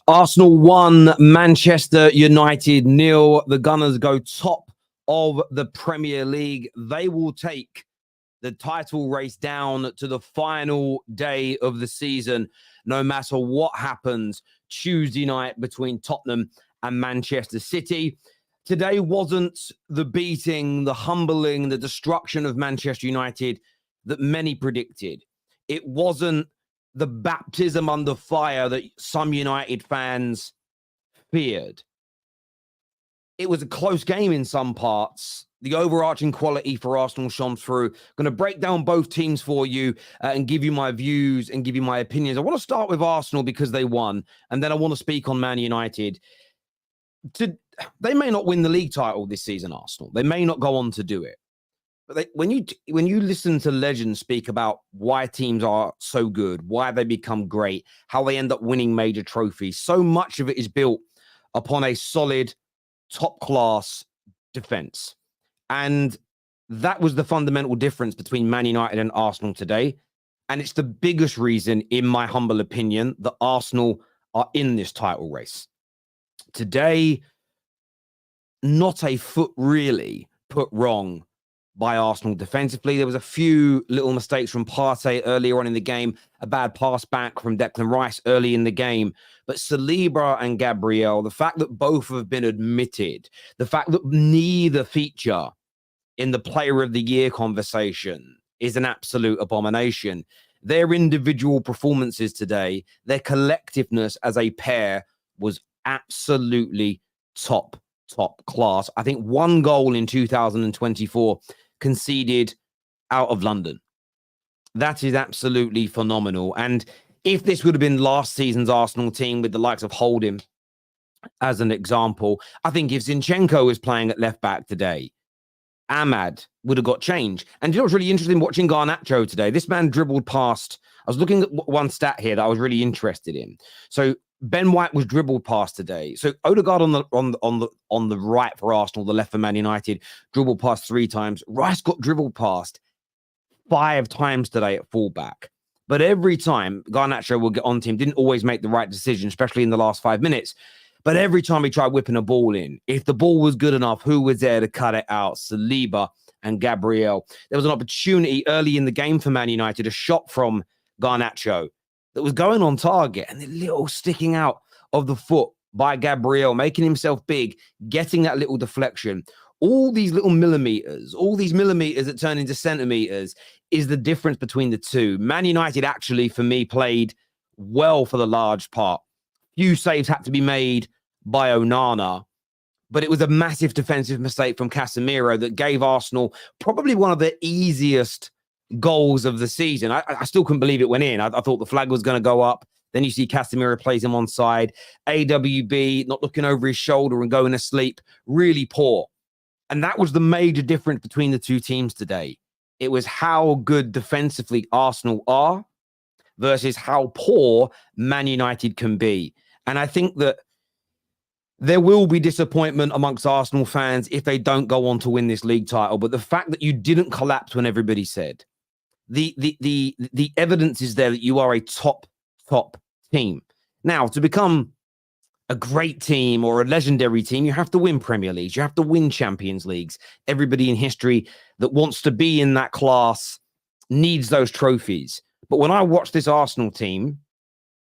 Arsenal 1, Manchester United 0. The Gunners go top of the Premier League. They will take the title race down to the final day of the season, no matter what happens Tuesday night between Tottenham and Manchester City. Today wasn't the beating, the humbling, the destruction of Manchester United that many predicted. It wasn't the baptism under fire that some United fans feared. It was a close game in some parts. The overarching quality for Arsenal shone through. Going to break down both teams for you and give you my views and give you my opinions. I want to start with Arsenal because they won, and then I want to speak on Man United. They may not win the league title this season, Arsenal. They may not go on to do it. But when you listen to legends speak about why teams are so good, why they become great, how they end up winning major trophies, so much of it is built upon a solid, top-class defense. And that was the fundamental difference between Man United and Arsenal today. And it's the biggest reason, in my humble opinion, that Arsenal are in this title race. Today, not a foot really put wrong by Arsenal defensively. There was a few little mistakes from Partey earlier on in the game, a bad pass back from Declan Rice early in the game. But Saliba and Gabriel, the fact that both have been admitted, the fact that neither feature in the Player of the Year conversation is an absolute abomination. Their individual performances today, their collectiveness as a pair was absolutely top class. I think one goal in 2024 conceded out of London. That is absolutely phenomenal. And if this would have been last season's Arsenal team with the likes of Holding as an example, I think if Zinchenko was playing at left back today, Ahmad would have got changed. And you know what's really interesting watching Garnacho today? This man dribbled past. I was looking at one stat here that I was really interested in. So Ben White was dribbled past today. So Odegaard on the right for Arsenal, the left for Man United, dribbled past 3 times. Rice got dribbled past 5 times today at fullback. But every time Garnacho will get on to him, didn't always make the right decision, especially in the last 5 minutes. But every time he tried whipping a ball in, if the ball was good enough, who was there to cut it out? Saliba and Gabriel. There was an opportunity early in the game for Man United, a shot from Garnacho that was going on target, and the little sticking out of the foot by Gabriel, making himself big, getting that little deflection. All these little millimeters, all these millimeters that turn into centimeters is the difference between the two. Man United actually, for me, played well for the large part. Few saves had to be made by Onana, but it was a massive defensive mistake from Casemiro that gave Arsenal probably one of the easiest goals of the season. I still couldn't believe it went in. I thought the flag was going to go up. Then you see Casemiro plays him onside. AWB not looking over his shoulder and going to sleep. Really poor. And that was the major difference between the two teams today. It was how good defensively Arsenal are versus how poor Man United can be. And I think that there will be disappointment amongst Arsenal fans if they don't go on to win this league title. But the fact that you didn't collapse when everybody said, the evidence is there that you are a top team. Now, to become a great team or a legendary team, you have to win Premier Leagues. You have to win Champions Leagues. Everybody in history that wants to be in that class needs those trophies. But when I watch this Arsenal team,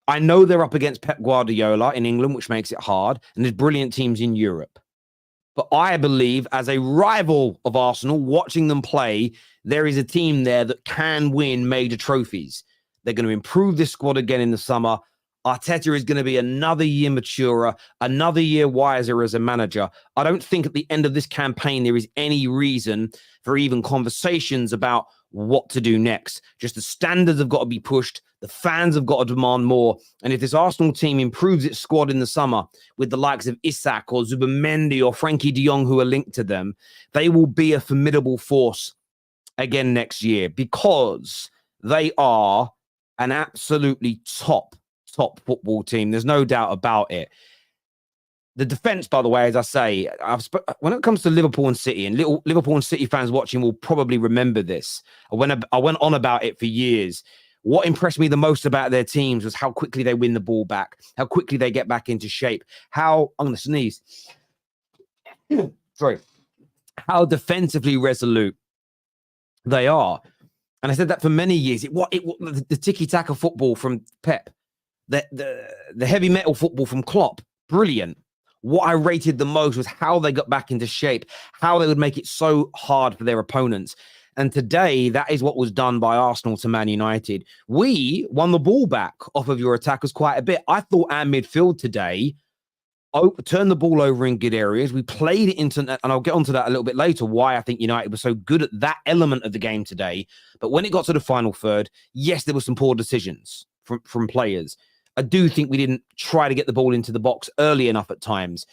I know they're up against Pep Guardiola in England, which makes it hard, and there's brilliant teams in Europe. But I believe, as a rival of Arsenal, watching them play, there is a team there that can win major trophies. They're going to improve this squad again in the summer. Arteta is going to be another year maturer, another year wiser as a manager. I don't think at the end of this campaign there is any reason for even conversations about what to do next. Just the standards have got to be pushed. The fans have got to demand more. And if this Arsenal team improves its squad in the summer with the likes of Isak or Zubimendi or Frankie de Jong who are linked to them, they will be a formidable force again next year because they are an absolutely top football team. There's no doubt about it. The defense, by the way, as I say, when it comes to Liverpool and City, and Liverpool and City fans watching will probably remember this. I went on about it for years. What impressed me the most about their teams was how quickly they win the ball back, how quickly they get back into shape, how, I'm going to sneeze. Sorry. How defensively resolute they are. And I said that for many years. The tiki-taka football from Pep, the heavy metal football from Klopp, brilliant. What I rated the most was how they got back into shape, how they would make it so hard for their opponents. And today, that is what was done by Arsenal to Man United. We won the ball back off of your attackers quite a bit. I thought our midfield today turned the ball over in good areas. We played it into, and I'll get onto that a little bit later, why I think United was so good at that element of the game today. But when it got to the final third, yes, there were some poor decisions from players. I do think we didn't try to get the ball into the box early enough at times,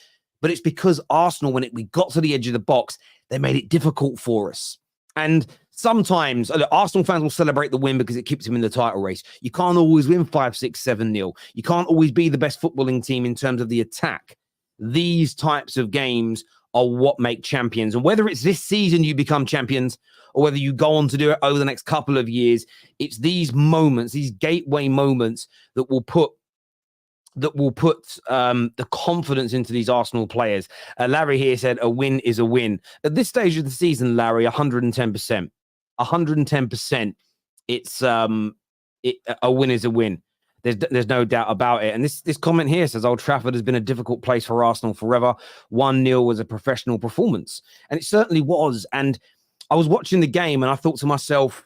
but it's because Arsenal, when we got to the edge of the box, they made it difficult for us. And sometimes Arsenal fans will celebrate the win because it keeps them in the title race. You can't always win 5-6-7-0. You can't always be the best footballing team in terms of the attack. These types of games are what make champions. And whether it's this season you become champions or whether you go on to do it over the next couple of years, it's these moments, these gateway moments that will put the confidence into these Arsenal players. Larry here said a win is a win. At this stage of the season, Larry, 110%. 110%. It's a win is a win. There's no doubt about it. And this comment here says Old Trafford has been a difficult place for Arsenal forever. 1-0 was a professional performance. And it certainly was. And I was watching the game and I thought to myself,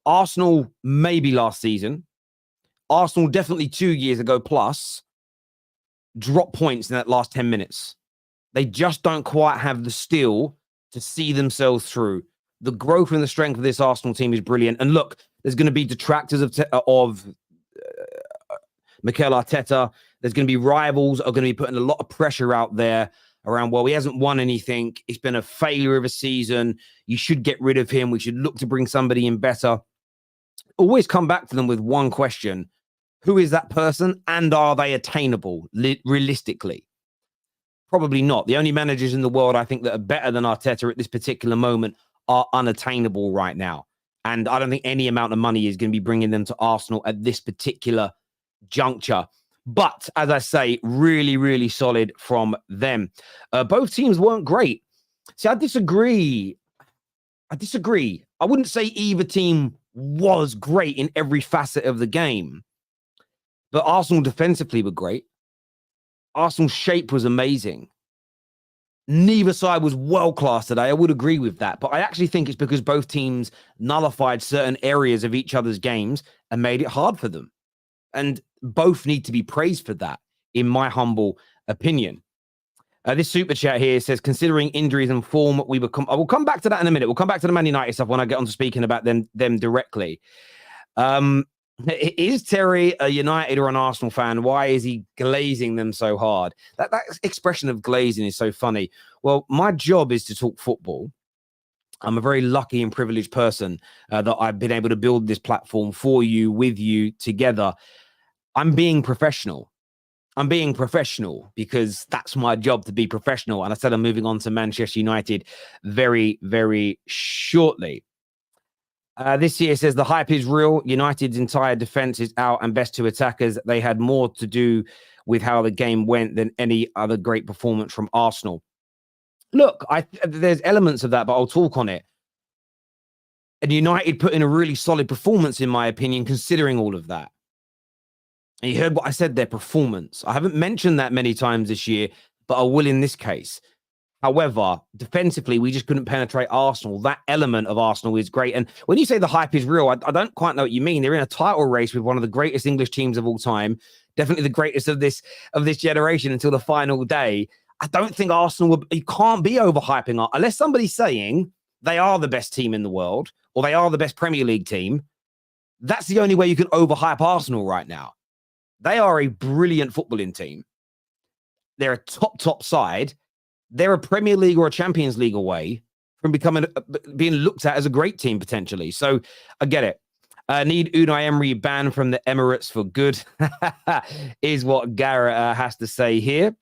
Arsenal maybe last season, Arsenal definitely 2 years ago plus, drop points in that last 10 minutes. They just don't quite have the steel to see themselves through. The growth and the strength of this Arsenal team is brilliant. And look, there's going to be detractors of Mikel Arteta. There's going to be rivals are going to be putting a lot of pressure out there around, well, he hasn't won anything. It's been a failure of a season. You should get rid of him. We should look to bring somebody in better. Always come back to them with one question. Who is that person? And are they attainable realistically? Probably not. The only managers in the world I think that are better than Arteta at this particular moment are unattainable right now. And I don't think any amount of money is going to be bringing them to Arsenal at this particular juncture. But as I say, really, really solid from them. Both teams weren't great. See, I disagree. I wouldn't say either team was great in every facet of the game. But Arsenal defensively were great. Arsenal's shape was amazing. Neither side was world-class today. I would agree with that. But I actually think it's because both teams nullified certain areas of each other's games and made it hard for them. And both need to be praised for that, in my humble opinion. This super chat here says, considering injuries and form, I will come back to that in a minute. We'll come back to the Man United stuff when I get on to speaking about them directly. Is Terry a United or an Arsenal fan? Why is he glazing them so hard? That expression of glazing is so funny. Well, my job is to talk football. I'm a very lucky and privileged person that I've been able to build this platform for you, with you, together. I'm being professional. I'm being professional because that's my job, to be professional. And I said I'm moving on to Manchester United very, very shortly. This year says the hype is real. United's entire defense is out and best two attackers. They had more to do with how the game went than any other great performance from Arsenal. Look, there's elements of that, but I'll talk on it. And United put in a really solid performance, in my opinion, considering all of that. And you heard what I said, their performance. I haven't mentioned that many times this year, but I will in this case. However, defensively, we just couldn't penetrate Arsenal. That element of Arsenal is great. And when you say the hype is real, I don't quite know what you mean. They're in a title race with one of the greatest English teams of all time, definitely the greatest of this generation until the final day. I don't think Arsenal, you can't be overhyping, unless somebody's saying they are the best team in the world or they are the best Premier League team. That's the only way you can overhype Arsenal right now. They are a brilliant footballing team. They're a top side. They're a Premier League or a Champions League away from being looked at as a great team potentially. So I get it. Need Unai Emery banned from the Emirates for good is what Garrett has to say here.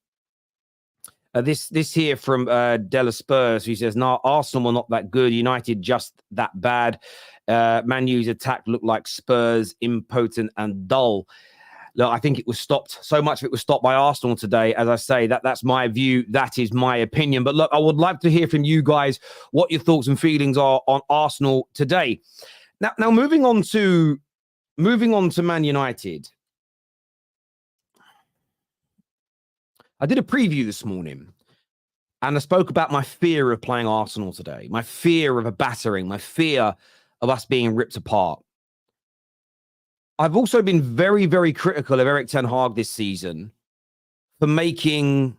This here from Della Spurs, who says, no, Arsenal were not that good. United just that bad. Man U's attack looked like Spurs, impotent and dull. Look, I think it was stopped. So much of it was stopped by Arsenal today. As I say, that's my view. That is my opinion. But look, I would like to hear from you guys what your thoughts and feelings are on Arsenal today. Now moving on to Man United. I did a preview this morning and I spoke about my fear of playing Arsenal today, my fear of a battering, my fear of us being ripped apart. I've also been very, very critical of Erik ten Hag this season for making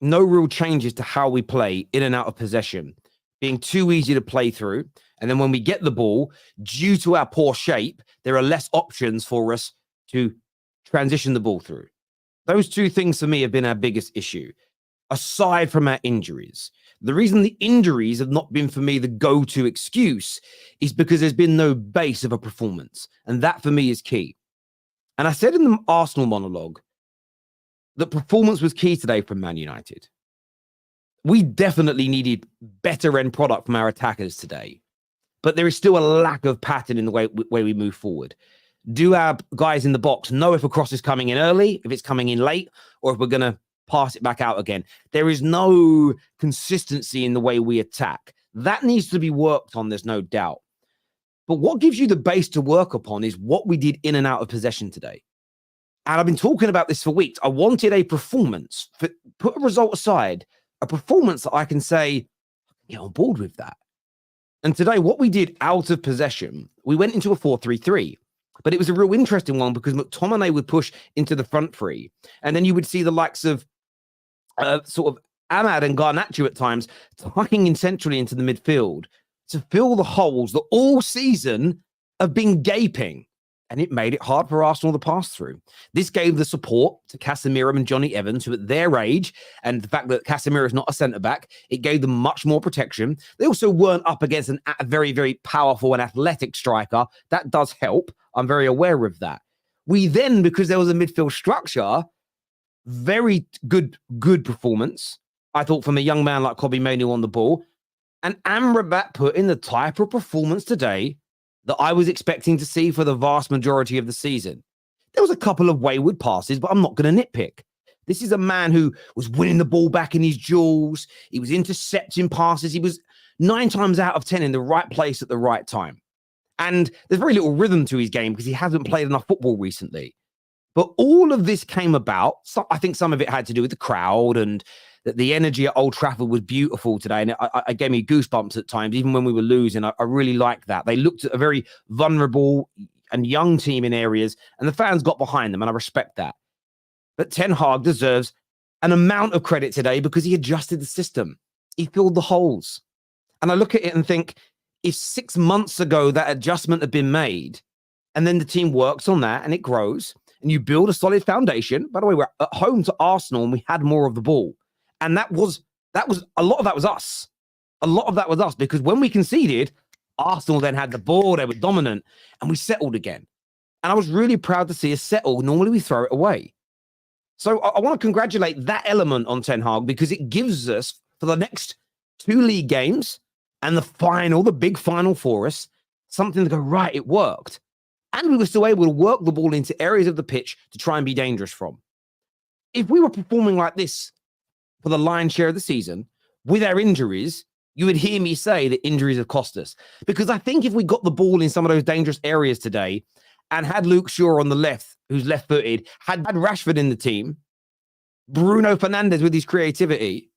no real changes to how we play in and out of possession, being too easy to play through. And then when we get the ball, due to our poor shape, there are less options for us to transition the ball through. Those two things for me have been our biggest issue, aside from our injuries. The reason the injuries have not been for me the go-to excuse is because there's been no base of a performance. And that for me is key. And I said in the Arsenal monologue that performance was key today from Man United. We definitely needed better end product from our attackers today. But there is still a lack of pattern in the way we move forward. Do our guys in the box know if a cross is coming in early, if it's coming in late, or if we're going to pass it back out again? There is no consistency in the way we attack. That needs to be worked on, there's no doubt. But what gives you the base to work upon is what we did in and out of possession today. And I've been talking about this for weeks. I wanted a performance, put a result aside, a performance that I can say, get on board with that. And today, what we did out of possession, we went into a 4-3-3. But it was a real interesting one because McTominay would push into the front three. And then you would see the likes of sort of Ahmad and Garnacho at times tucking in centrally into the midfield to fill the holes that all season have been gaping. And it made it hard for Arsenal to pass through. This gave the support to Casemiro and Johnny Evans, who at their age, and the fact that Casemiro is not a centre-back, it gave them much more protection. They also weren't up against a very, very powerful and athletic striker. That does help. I'm very aware of that. We then, because there was a midfield structure, very good performance, I thought, from a young man like Kobbie Mainoo on the ball. And Amrabat put in the type of performance today that I was expecting to see for the vast majority of the season. There was a couple of wayward passes, but I'm not going to nitpick. This is a man who was winning the ball back in his duels. He was intercepting passes. He was 9 times out of 10 in the right place at the right time. And there's very little rhythm to his game because he hasn't played enough football recently. But all of this came about. So I think some of it had to do with the crowd, and that the energy at Old Trafford was beautiful today. And it gave me goosebumps at times, even when we were losing. I really liked that. They looked at a very vulnerable and young team in areas, and the fans got behind them, and I respect that. But Ten Hag deserves an amount of credit today because he adjusted the system. He filled the holes. And I look at it and think, if 6 months ago that adjustment had been made, and then the team works on that and it grows, and you build a solid foundation. By the way, we're at home to Arsenal and we had more of the ball. And that was a lot of that was us. A lot of that was us, because when we conceded, Arsenal then had the ball, they were dominant, and we settled again. And I was really proud to see us settle. Normally we throw it away. So I want to congratulate that element on Ten Hag, because it gives us, for the next 2 league games and the big final for us, something to go, right, it worked. And we were still able to work the ball into areas of the pitch to try and be dangerous from. If we were performing like this for the lion's share of the season, with our injuries, you would hear me say that injuries have cost us. Because I think if we got the ball in some of those dangerous areas today and had Luke Shaw on the left, who's left-footed, had Rashford in the team, Bruno Fernandes with his creativity,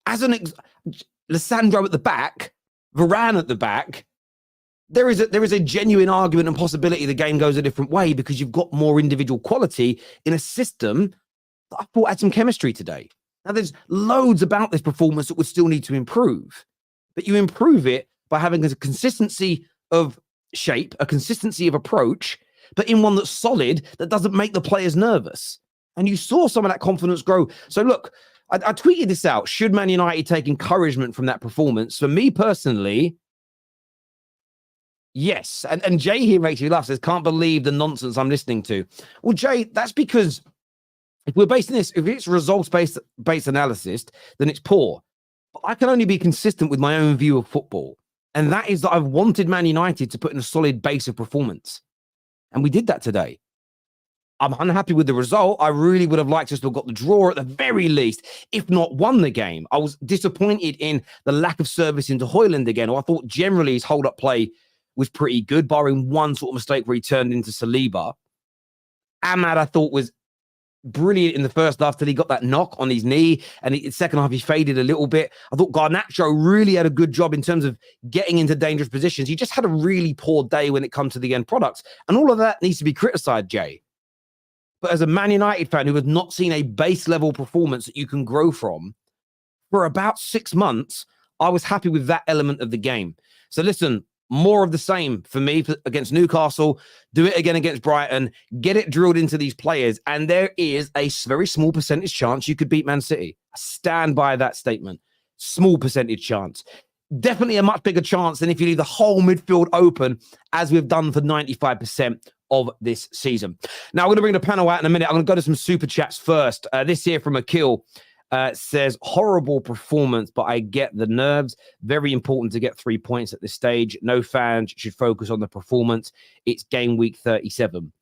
Lissandro at the back, Varane at the back, there is a genuine argument and possibility the game goes a different way, because you've got more individual quality in a system that I thought had some chemistry today. Now, there's loads about this performance that would still need to improve, but you improve it by having a consistency of shape, a consistency of approach, but in one that's solid, that doesn't make the players nervous. And you saw some of that confidence grow. So look, I tweeted this out. Should Man United take encouragement from that performance? For me personally, yes. And Jay here makes me laugh, says, can't believe the nonsense I'm listening to. Well, Jay, that's because If we're basing this, if it's results-based analysis, then it's poor. But I can only be consistent with my own view of football. And that is that I've wanted Man United to put in a solid base of performance. And we did that today. I'm unhappy with the result. I really would have liked us to have got the draw at the very least, if not won the game. I was disappointed in the lack of service into Højlund again. I thought generally his hold-up play was pretty good, barring one sort of mistake where he turned into Saliba. Ahmad, I thought, was brilliant in the first half till he got that knock on his knee, and in the second half he faded a little bit. I thought Garnacho really had a good job in terms of getting into dangerous positions. He just had a really poor day when it comes to the end products, and all of that needs to be criticised, Jay. But as a Man United fan who has not seen a base level performance that you can grow from for about 6 months, I was happy with that element of the game. So listen, more of the same for me against Newcastle. Do it again against Brighton. Get it drilled into these players. And there is a very small percentage chance you could beat Man City. I stand by that statement. Small percentage chance. Definitely a much bigger chance than if you leave the whole midfield open, as we've done for 95% of this season. Now, I'm going to bring the panel out in a minute. I'm going to go to some super chats first. This here from Akil says, horrible performance, but I get the nerves. Very important to get 3 points at this stage. No fans should focus on the performance. It's game week 37.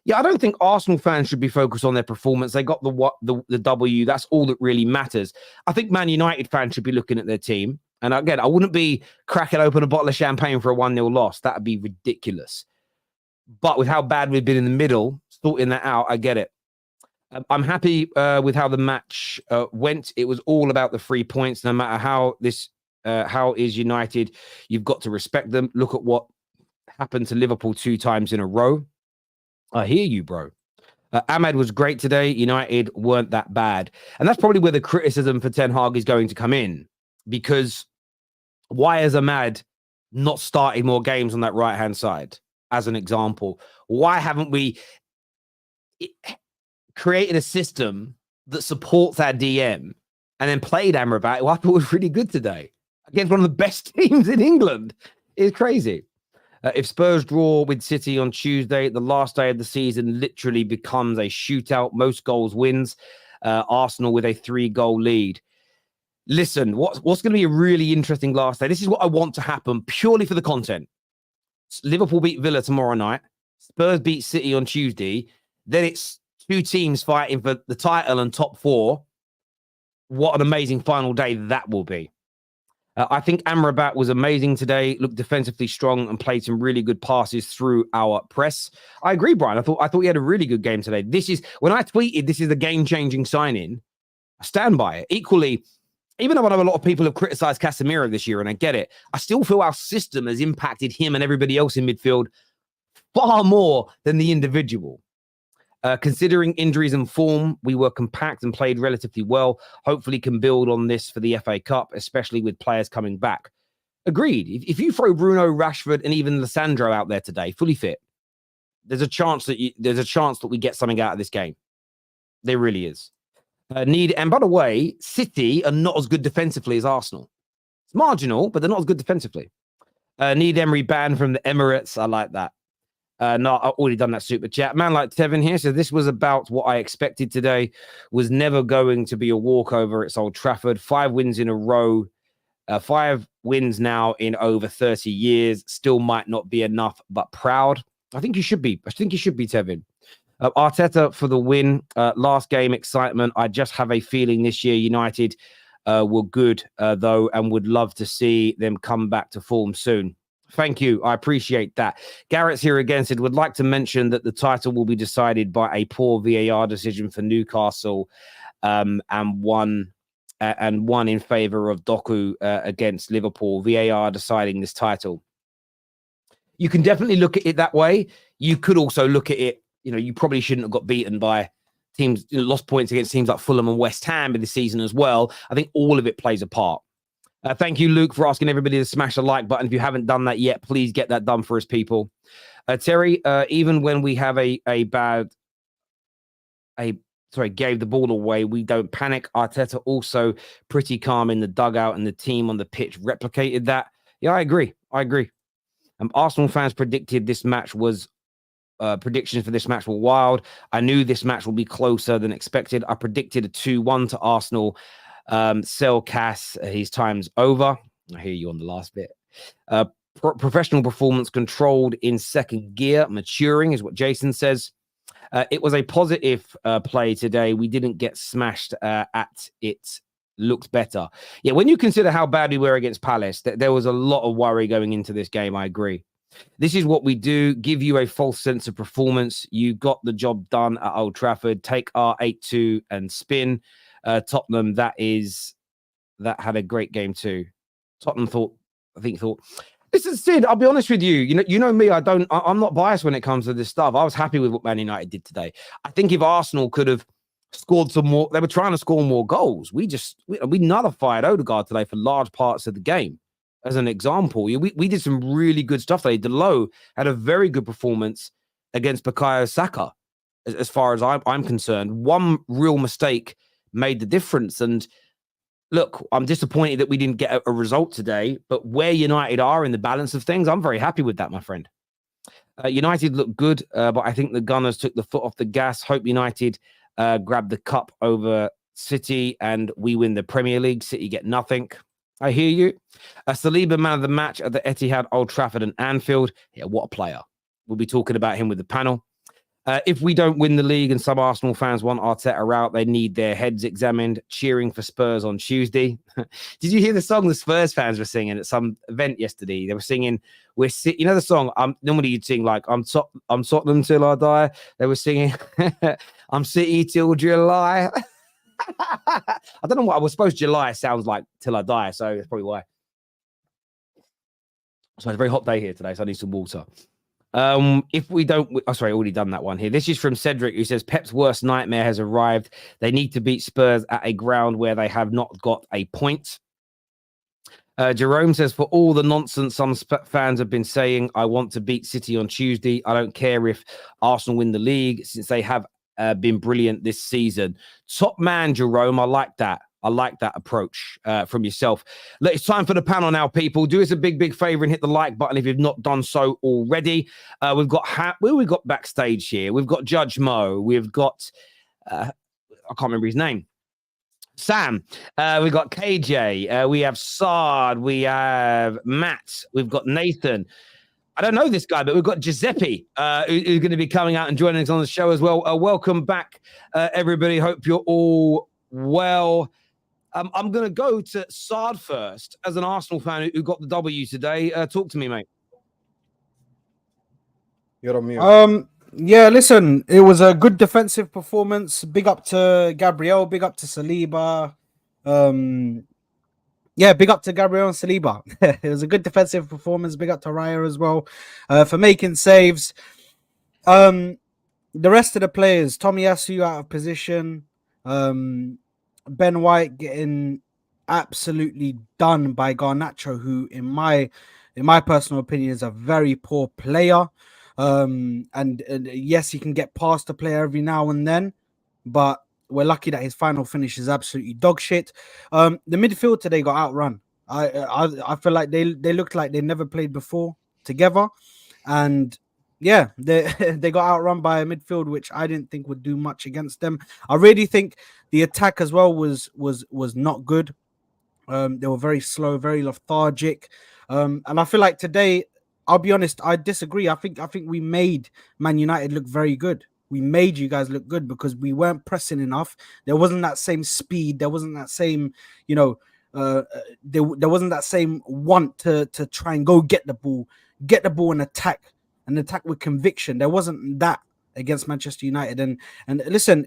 Yeah, I don't think Arsenal fans should be focused on their performance. They got the W. That's all that really matters. I think Man United fans should be looking at their team. And again, I wouldn't be cracking open a bottle of champagne for a 1-0 loss. That would be ridiculous. But with how bad we've been in the middle, sorting that out, I get it. I'm happy with how the match went. It was all about the 3 points. No matter how is United, you've got to respect them. Look at what happened to Liverpool 2 times in a row. I hear you, bro. Ahmad was great today. United weren't that bad. And that's probably where the criticism for Ten Hag is going to come in. Because why has Ahmad not started more games on that right-hand side? As an example, why haven't we created a system that supports our DM and then played Amrabat, who I thought was really good today against one of the best teams in England? It's crazy. If Spurs draw with City on Tuesday, the last day of the season literally becomes a shootout. Most goals wins. Arsenal with a 3-goal lead. Listen, what's going to be a really interesting last day? This is what I want to happen purely for the content. Liverpool beat Villa tomorrow night. Spurs beat City on Tuesday. Then it's 2 teams fighting for the title and top 4. What an amazing final day that will be. I think Amrabat was amazing today. Looked defensively strong and played some really good passes through our press. I agree, Brian. I thought he had a really good game today. This is when I tweeted this is a game-changing signing. I stand by it. Equally, even though I know a lot of people have criticized Casemiro this year, and I get it, I still feel our system has impacted him and everybody else in midfield far more than the individual. Considering injuries and form, we were compact and played relatively well. Hopefully can build on this for the FA Cup, especially with players coming back. Agreed. If you throw Bruno, Rashford, and even Lissandro out there today, fully fit, there's a chance that we get something out of this game. There really is. And by the way, City are not as good defensively as Arsenal. It's marginal, but they're not as good defensively. Need Emery banned from the Emirates. I like that. No, I've already done that super chat. Man like Tevin here. So this was about what I expected today. Was never going to be a walkover. It's Old Trafford. 5 wins in a row. 5 wins now in over 30 years. Still might not be enough, but proud. I think you should be. Tevin. Arteta for the win. Last game excitement. I just have a feeling this year United were good, though, and would love to see them come back to form soon. Thank you. I appreciate that. Garrett's here again said, would like to mention that the title will be decided by a poor VAR decision for Newcastle and one in favour of Doku against Liverpool. VAR deciding this title. You can definitely look at it that way. You could also look at it, you probably shouldn't have got beaten by teams, lost points against teams like Fulham and West Ham in the season as well. I think all of it plays a part. Thank you, Luke, for asking everybody to smash the like button. If you haven't done that yet, please get that done for us, people. Terry, even when we have gave the ball away, we don't panic. Arteta also pretty calm in the dugout, and the team on the pitch replicated that. Yeah, I agree. Arsenal fans predicted this match was predictions for this match were wild. I knew this match will be closer than expected. I predicted a 2-1 to Arsenal. Sell Cass, his time's over. I hear you on the last bit. Professional performance controlled in second gear. Maturing is what Jason says. It was a positive play today. We didn't get smashed at it. Looked better. Yeah, when you consider how bad we were against Palace, there was a lot of worry going into this game. I agree. This is what we do. Give you a false sense of performance. You got the job done at Old Trafford. Take our 8-2 and spin. Tottenham, that had a great game too. Tottenham thought. Listen, Sid, I'll be honest with you. You know me. I'm not biased when it comes to this stuff. I was happy with what Man United did today. I think if Arsenal could have scored some more, they were trying to score more goals. We nullified Odegaard today for large parts of the game. As an example, we did some really good stuff today. Delo had a very good performance against Bukayo Saka. As far as I'm concerned, one real mistake made the difference. And look, I'm disappointed that we didn't get a result today, but where United are in the balance of things, I'm very happy with that, my friend. United looked good, but I think the Gunners took the foot off the gas. Hope United grab the cup over City and we win the Premier League. City get nothing. I hear you. Saliba, man of the match at the Etihad, Old Trafford and Anfield. Yeah, what a player. We'll be talking about him with the panel. If we don't win the league and some Arsenal fans want Arteta out, they need their heads examined. Cheering for Spurs on Tuesday. Did you hear the song the Spurs fans were singing at some event yesterday? They were singing, you know the song, normally you'd sing like, I'm Tottenham till I die. They were singing, I'm City till July. I don't know what I was supposed July sounds like till I die, so that's probably why. So it's a very hot day here today, so I need some water. If we don't, sorry, I already done that one here. This is from Cedric, who says Pep's worst nightmare has arrived. They need to beat Spurs at a ground where they have not got a point. Jerome says, for all the nonsense some fans have been saying, I want to beat City on Tuesday. I don't care if Arsenal win the league, since they have been brilliant this season. Top man, Jerome. I like that. I like that approach from yourself. Look, it's time for the panel now, people. Do us a big favor and hit the like button if you've not done so already. We've got we've got backstage here. We've got Judge Mo. We've got I can't remember his name. Sam. We've got KJ. We have Sard. We have Matt. We've got Nathan. I don't know this guy, but we've got Giuseppe, who's going to be coming out and joining us on the show as well. Welcome back, everybody. Hope you're all well. I'm going to go to Sard first, as an Arsenal fan who got the W today. Talk to me, mate. You're on mute. Yeah, listen, it was a good defensive performance. Big up to Gabriel, big up to Saliba. Yeah, big up to Gabriel and Saliba. It was a good defensive performance. Big up to Raya as well for making saves. The rest of the players, Tomiyasu out of position. Ben White getting absolutely done by Garnacho, who in my personal opinion is a very poor player. And yes, he can get past the player every now and then, but we're lucky that his final finish is absolutely dog shit. The midfield today got outrun. I feel like they looked like they never played before together, and yeah, they got outrun by a midfield which I didn't think would do much against them. I really think the attack as well was not good. They were very slow, very lethargic, and I feel like today, I'll be honest, I disagree. I think we made Man United look very good. We made you guys look good because we weren't pressing enough. There wasn't that same speed. There wasn't that same, there wasn't that same want to try and go get the ball and attack with conviction. There wasn't that against Manchester United. And listen,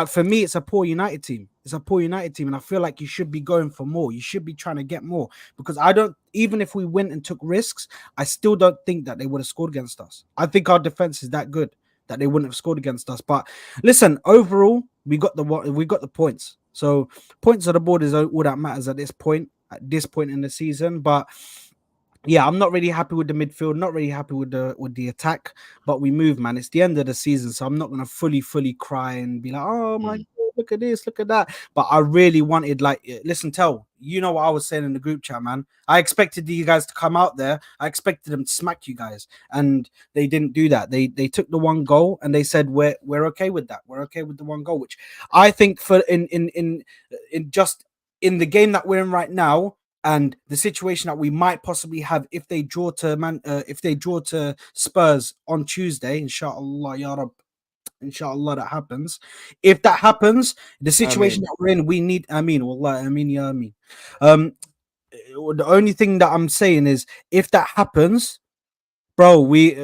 for me, it's a poor United team. It's a poor United team, and I feel like you should be going for more. You should be trying to get more, because even if we went and took risks, I still don't think that they would have scored against us. I think our defense is that good that they wouldn't have scored against us. But listen, overall, we got the points. So points on the board is all that matters at this point in the season. But yeah, I'm not really happy with the midfield, not really happy with the attack, but we move, man. It's the end of the season, so I'm not gonna fully cry and be like, oh my God, look at this, look at that. But I really wanted, like, listen, you know what I was saying in the group chat, man. I expected you guys to come out there. I expected them to smack you guys, and they didn't do that. They took the one goal and they said we're okay with that. We're okay with the one goal, which I think for in just in the game that we're in right now. And the situation that we might possibly have if they draw to Spurs on Tuesday, inshallah, ya Rab, inshallah that happens. If that happens, the situation that we're in, we need. Wallah, ya Ameen. The only thing that I'm saying is, if that happens, bro, we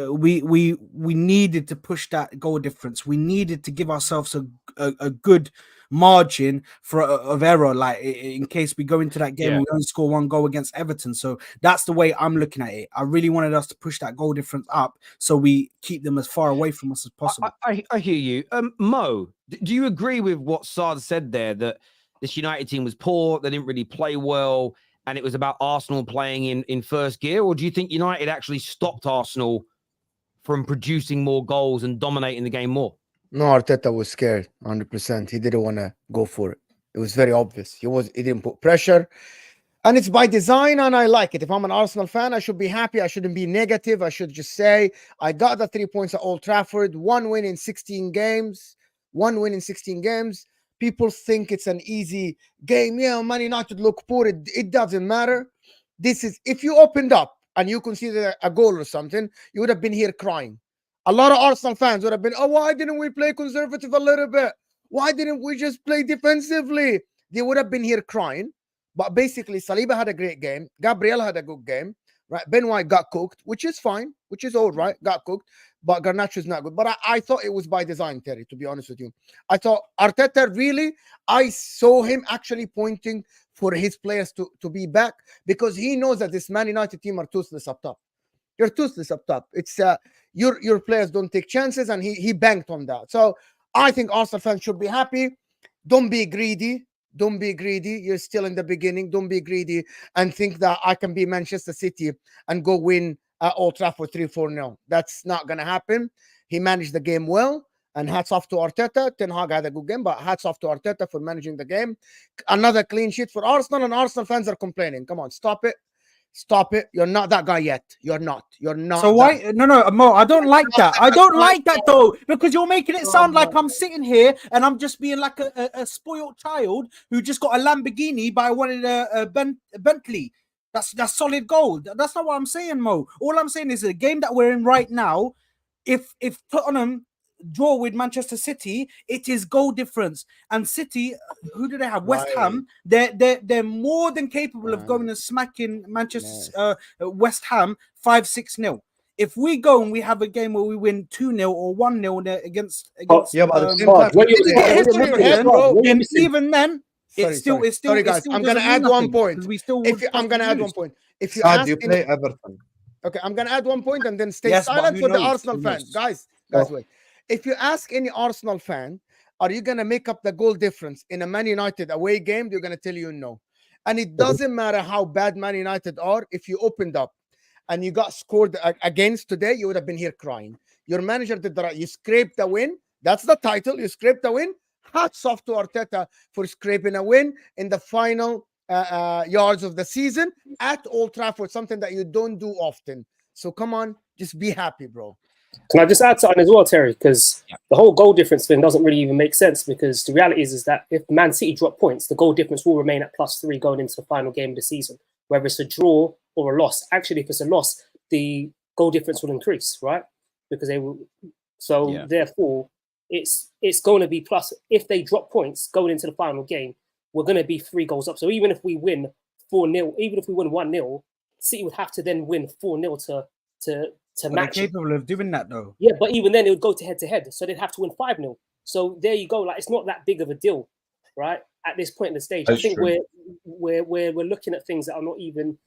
needed to push that goal difference. We needed to give ourselves a good margin of error, like in case we go into that game and we only score one goal against Everton. So that's the way I'm looking at it. I really wanted us to push that goal difference up so we keep them as far away from us as possible. I hear you. Mo, do you agree with what Saad said there, that this United team was poor, they didn't really play well, and it was about Arsenal playing in first gear? Or do you think United actually stopped Arsenal from producing more goals and dominating the game more? No, Arteta was scared 100%. He didn't want to go for it. It was very obvious. He didn't put pressure. And it's by design, and I like it. If I'm an Arsenal fan, I should be happy. I shouldn't be negative. I should just say, I got the 3 points at Old Trafford, 1 win in 16 games. 1 win in 16 games. People think it's an easy game. Yeah, Man United look poor. It doesn't matter. This is, if you opened up and you consider a goal or something, you would have been here crying. A lot of Arsenal fans would have been, oh, why didn't we play conservative a little bit? Why didn't we just play defensively? They would have been here crying. But basically, Saliba had a great game. Gabriel had a good game. Right? Ben White got cooked, which is fine, which is all right, got cooked. But Garnacho's not good. But I thought it was by design, Terry, to be honest with you. I thought Arteta really, I saw him actually pointing for his players to be back, because he knows that this Man United team are toothless up top. You're toothless up top. It's your players don't take chances, and he banked on that. So I think Arsenal fans should be happy. Don't be greedy. Don't be greedy. You're still in the beginning. Don't be greedy and think that I can be Manchester City and go win at Old Trafford 3-4-0. That's not going to happen. He managed the game well, and hats off to Arteta. Ten Hag had a good game, but hats off to Arteta for managing the game. Another clean sheet for Arsenal, and Arsenal fans are complaining. Come on, stop it. Stop it. You're not that guy yet. You're not. So why? No, Mo, I don't like that. I don't like that, though, because you're making it sound like I'm sitting here and I'm just being like a spoiled child who just got a Lamborghini by wanting a Bentley. That's solid gold. That's not what I'm saying, Mo. All I'm saying is the game that we're in right now, if Tottenham draw with Manchester City, it is goal difference. And City, who do they have? West Ham. They're more than capable of going and smacking Manchester West Ham 5-6-0. If we go and we have a game where we win 2-0 or 1-0 against even then, sorry guys, I'm gonna add 1 point. I'm gonna add 1 point. If you ask, you play Everton. Okay, I'm gonna add 1 point and then stay silent for the Arsenal fans. Guys, wait. If you ask any Arsenal fan, are you going to make up the goal difference in a Man United away game? They're going to tell you no. And it doesn't matter how bad Man United are. If you opened up and you got scored against today, you would have been here crying. Your manager did the right. You scraped the win. That's the title. You scraped the win. Hats off to Arteta for scraping a win in the final yards of the season at Old Trafford, something that you don't do often. So come on, just be happy, bro. Can I just add something as well, Terry? Because the whole goal difference thing doesn't really even make sense, because the reality is that if Man City drop points, the goal difference will remain at +3 going into the final game of the season, whether it's a draw or a loss. Actually, if it's a loss, the goal difference will increase, right? Because they will. So therefore, it's going to be plus. If they drop points going into the final game, we're going to be 3 goals up. So even if we win 4-0, even if we win 1-0, City would have to then win 4-0 to match. They're capable of doing that, though. Yeah, but even then it would go to head-to-head, so they'd have to win 5-0. So there you go. Like, it's not that big of a deal, right? At this point in the stage, I think we're looking at things that are not even,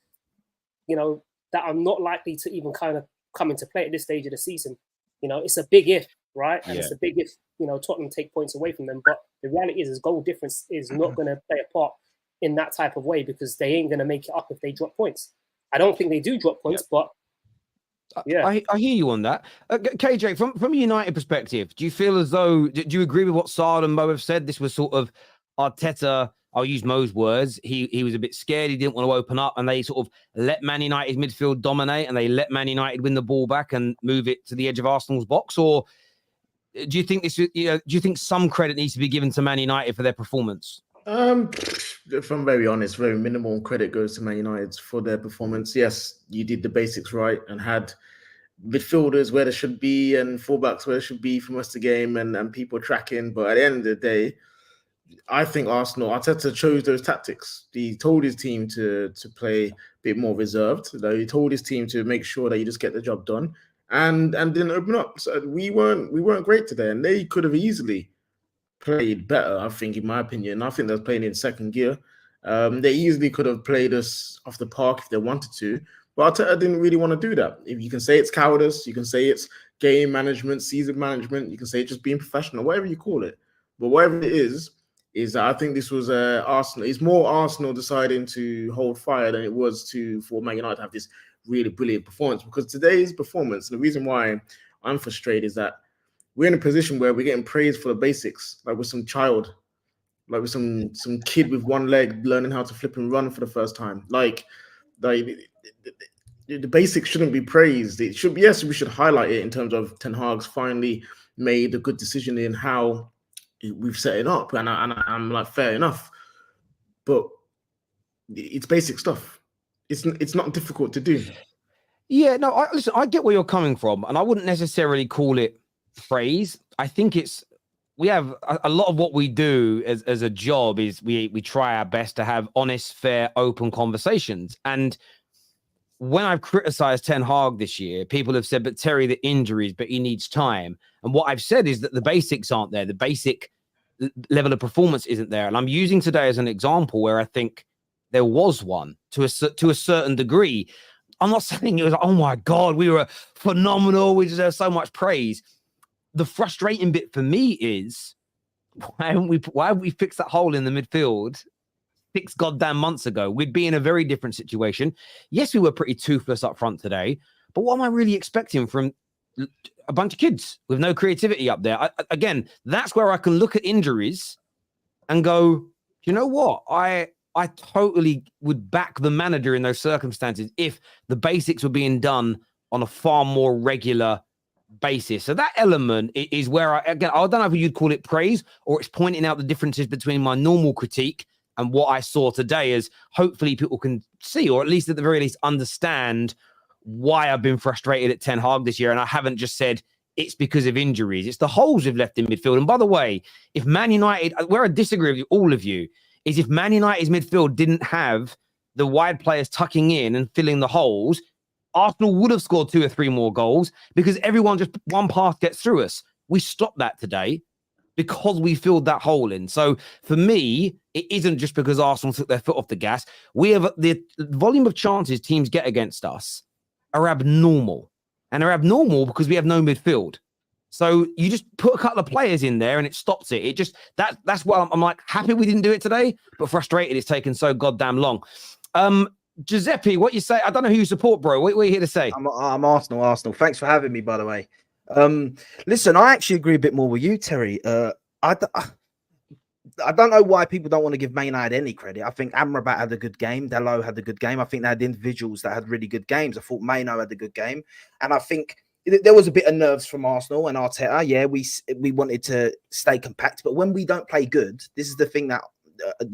that are not likely to even kind of come into play at this stage of the season. It's a big if, right? And it's a big if, Tottenham take points away from them. But the reality is goal difference is not going to play a part in that type of way, because they ain't going to make it up if they drop points. I don't think they do drop points, but Yeah. I hear you on that. KJ, from a United perspective, do you feel as though, do you agree with what Saad and Mo have said? This was sort of Arteta, I'll use Mo's words, he was a bit scared, he didn't want to open up, and they sort of let Man United's midfield dominate, and they let Man United win the ball back and move it to the edge of Arsenal's box? Or do you think do you think some credit needs to be given to Man United for their performance? If I'm very honest, very minimal credit goes to Man United for their performance. Yes, you did the basics right and had midfielders where they should be and fullbacks where they should be for most of the game and people tracking. But at the end of the day, I think Arteta chose those tactics. He told his team to play a bit more reserved. He told his team to make sure that you just get the job done and didn't open up. So we weren't great today, and they could have easily played better, I think, in my opinion. I think they're playing in second gear. They easily could have played us off the park if they wanted to, but Arteta didn't really want to do that. If you can say it's cowardice, you can say it's game management, season management, you can say it's just being professional, whatever you call it. But whatever it is that I think this was Arsenal. It's more Arsenal deciding to hold fire than it was for Man United to have this really brilliant performance. Because today's performance, and the reason why I'm frustrated is that we're in a position where we're getting praised for the basics, like with some child, like with some kid with one leg learning how to flip and run for the first time. Like the basics shouldn't be praised. It should be, yes, we should highlight it in terms of Ten Hag's finally made a good decision in how we've set it up, and I'm like, fair enough, but it's basic stuff. It's not difficult to do. Yeah, no, listen, I get where you're coming from, and I wouldn't necessarily call it praise. I think we have a lot of what we do as a job is we try our best to have honest, fair, open conversations. And when I've criticized Ten Hag this year, people have said, but Terry, the injuries, but he needs time. And what I've said is that the basics aren't there. The basic level of performance isn't there. And I'm using today as an example where I think there was one to a certain degree. I'm not saying it was like, oh my God, we were phenomenal, we deserve so much praise. The frustrating bit for me is why haven't we fixed that hole in the midfield 6 goddamn months ago? We'd be in a very different situation. Yes, we were pretty toothless up front today, but what am I really expecting from a bunch of kids with no creativity up there? Again, that's where I can look at injuries and go, you know what? I totally would back the manager in those circumstances if the basics were being done on a far more regular basis. So that element is where I don't know if you'd call it praise or it's pointing out the differences between my normal critique and what I saw today, as hopefully people can see, or at least at the very least understand why I've been frustrated at Ten Hag this year. And I haven't just said it's because of injuries. It's the holes we've left in midfield. And by the way, if Man United, where I disagree with all of you, is if Man United's midfield didn't have the wide players tucking in and filling the holes, Arsenal would have scored 2 or 3 more goals because everyone just one pass gets through us. We stopped that today because we filled that hole in. So for me, it isn't just because Arsenal took their foot off the gas. We have the volume of chances teams get against us are abnormal, and they're abnormal because we have no midfield. So you just put a couple of players in there and it stops it. It just that's why I'm like happy we didn't do it today, but frustrated it's taken so goddamn long. Giuseppe, what you say? I don't know who you support, bro. What are you here to say? I'm Arsenal. Thanks for having me, by the way. Listen, I actually agree a bit more with you, Terry. I don't know why people don't want to give Man United any credit. I think Amrabat had a good game. Dalot had a good game. I think they had individuals that had really good games. I thought Maino had a good game. And I think there was a bit of nerves from Arsenal and Arteta. Yeah, we wanted to stay compact. But when we don't play good, this is the thing that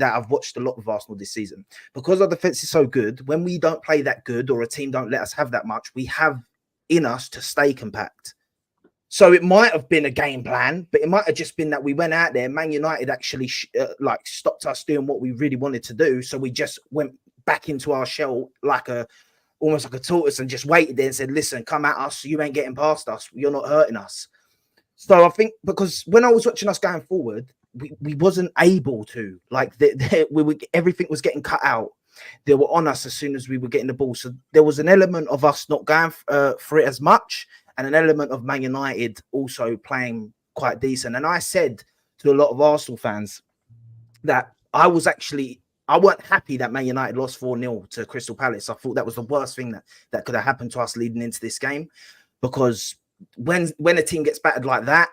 I've watched a lot of Arsenal this season. Because our defense is so good, when we don't play that good or a team don't let us have that much, we have in us to stay compact. So it might have been a game plan, but it might have just been that we went out there. Man United actually stopped us doing what we really wanted to do. So we just went back into our shell almost like a tortoise and just waited there and said, listen, come at us. You ain't getting past us. You're not hurting us. So I think because when I was watching us going forward, we wasn't able to, everything was getting cut out. They were on us as soon as we were getting the ball. So there was an element of us not going for it as much, and an element of Man United also playing quite decent. And I said to a lot of Arsenal fans that I was actually I weren't happy that Man United lost 4-0 to Crystal Palace. I thought that was the worst thing that could have happened to us leading into this game, because when a team gets battered like that,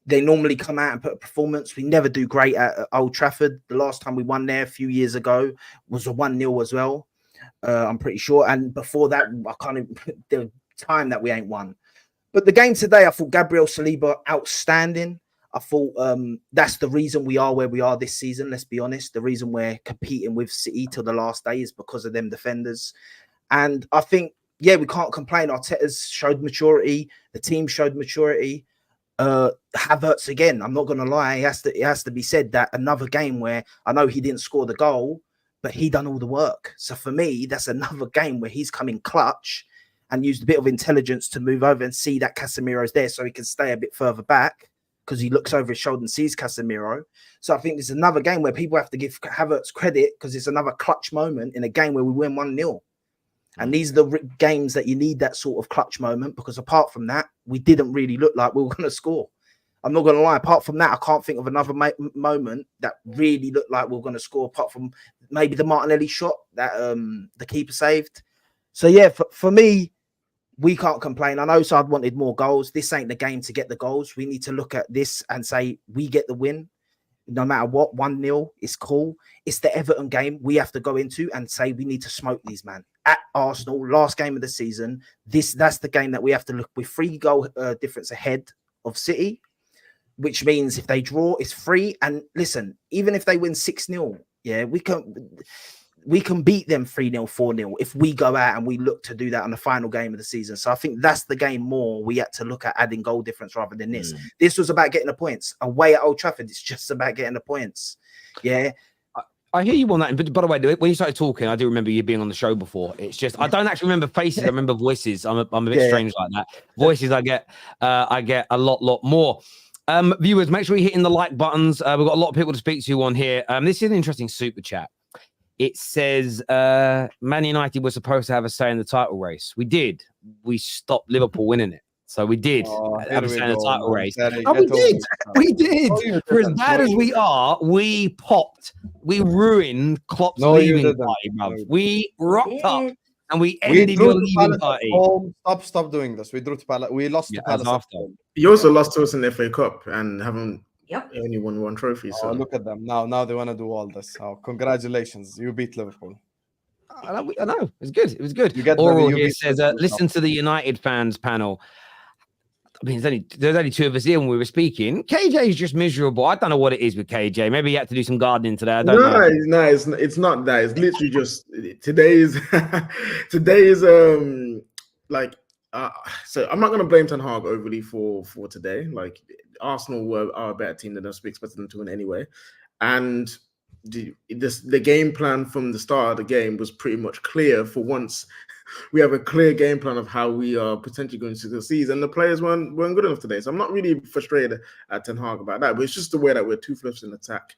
they normally come out and put a performance. We never do great at Old Trafford. The last time we won there a few years ago was a 1-0 as well, I'm pretty sure. And before that, I can't even the time that we ain't won. But the game today, I thought Gabriel Saliba outstanding. I thought that's the reason we are where we are this season. Let's be honest. The reason we're competing with City till the last day is because of them defenders. And I think, yeah, we can't complain. Arteta's showed maturity. The team showed maturity. Havertz again. I'm not going to lie. It has to be said that another game where I know he didn't score the goal, but he done all the work. So for me, that's another game where he's come in clutch and used a bit of intelligence to move over and see that Casemiro's there, so he can stay a bit further back, because he looks over his shoulder and sees Casemiro. So I think there's another game where people have to give Havertz credit, because it's another clutch moment in a game where we win 1-0. And these are the games that you need that sort of clutch moment, because apart from that, we didn't really look like we were going to score. I'm not going to lie. Apart from that, I can't think of another moment that really looked like we were going to score, apart from maybe the Martinelli shot that the keeper saved. So yeah, for me, we can't complain. I know Sard wanted more goals. This ain't the game to get the goals. We need to look at this and say we get the win. No matter what, 1-0 is cool. It's the Everton game we have to go into and say we need to smoke these, man. At Arsenal, last game of the season, that's the game that we have to look with 3 goal difference ahead of City, which means if they draw, it's 3. And listen, even if they win 6-0, yeah, we can beat them 3-0, 4-0 if we go out and we look to do that on the final game of the season. So I think that's the game more we had to look at adding goal difference rather than this. This was about getting the points. Away at Old Trafford, it's just about getting the points. Yeah. I hear you on that. But by the way, when you started talking, I do remember you being on the show before. It's just I don't actually remember faces. I remember voices. I'm a bit strange like that. Voices I get a lot more. Viewers, make sure you're hitting the like buttons. We've got a lot of people to speak to on here. This is an interesting super chat. It says Man United was supposed to have a say in the title race. We did. We stopped Liverpool winning it. So we did have a say in the title race. We did. For as bad as we are, we popped. We ruined Klopp's leaving party, bruv. We rocked up and we ended your leaving party. Stop doing this. We drew to Palace. We lost to Palace after. You also lost to us in the FA Cup and haven't only won 1 trophy. So look at them now. They want to do all this. Oh, congratulations! You beat Liverpool. I know. It was good. It was good. You get Oral here says, listen to the United fans panel. I mean, there's only 2 of us here when we were speaking. KJ is just miserable. I don't know what it is with KJ. Maybe he had to do some gardening today. I don't know. No, it's not that. It's literally just today's like. So I'm not going to blame Ten Hag overly for today. Like Arsenal are a better team than us. We expected them to win anyway, and the game plan from the start of the game was pretty much clear. For once, we have a clear game plan of how we are potentially going to succeed, and the players weren't good enough today. So I'm not really frustrated at Ten Hag about that, but it's just the way that we're toothless in attack.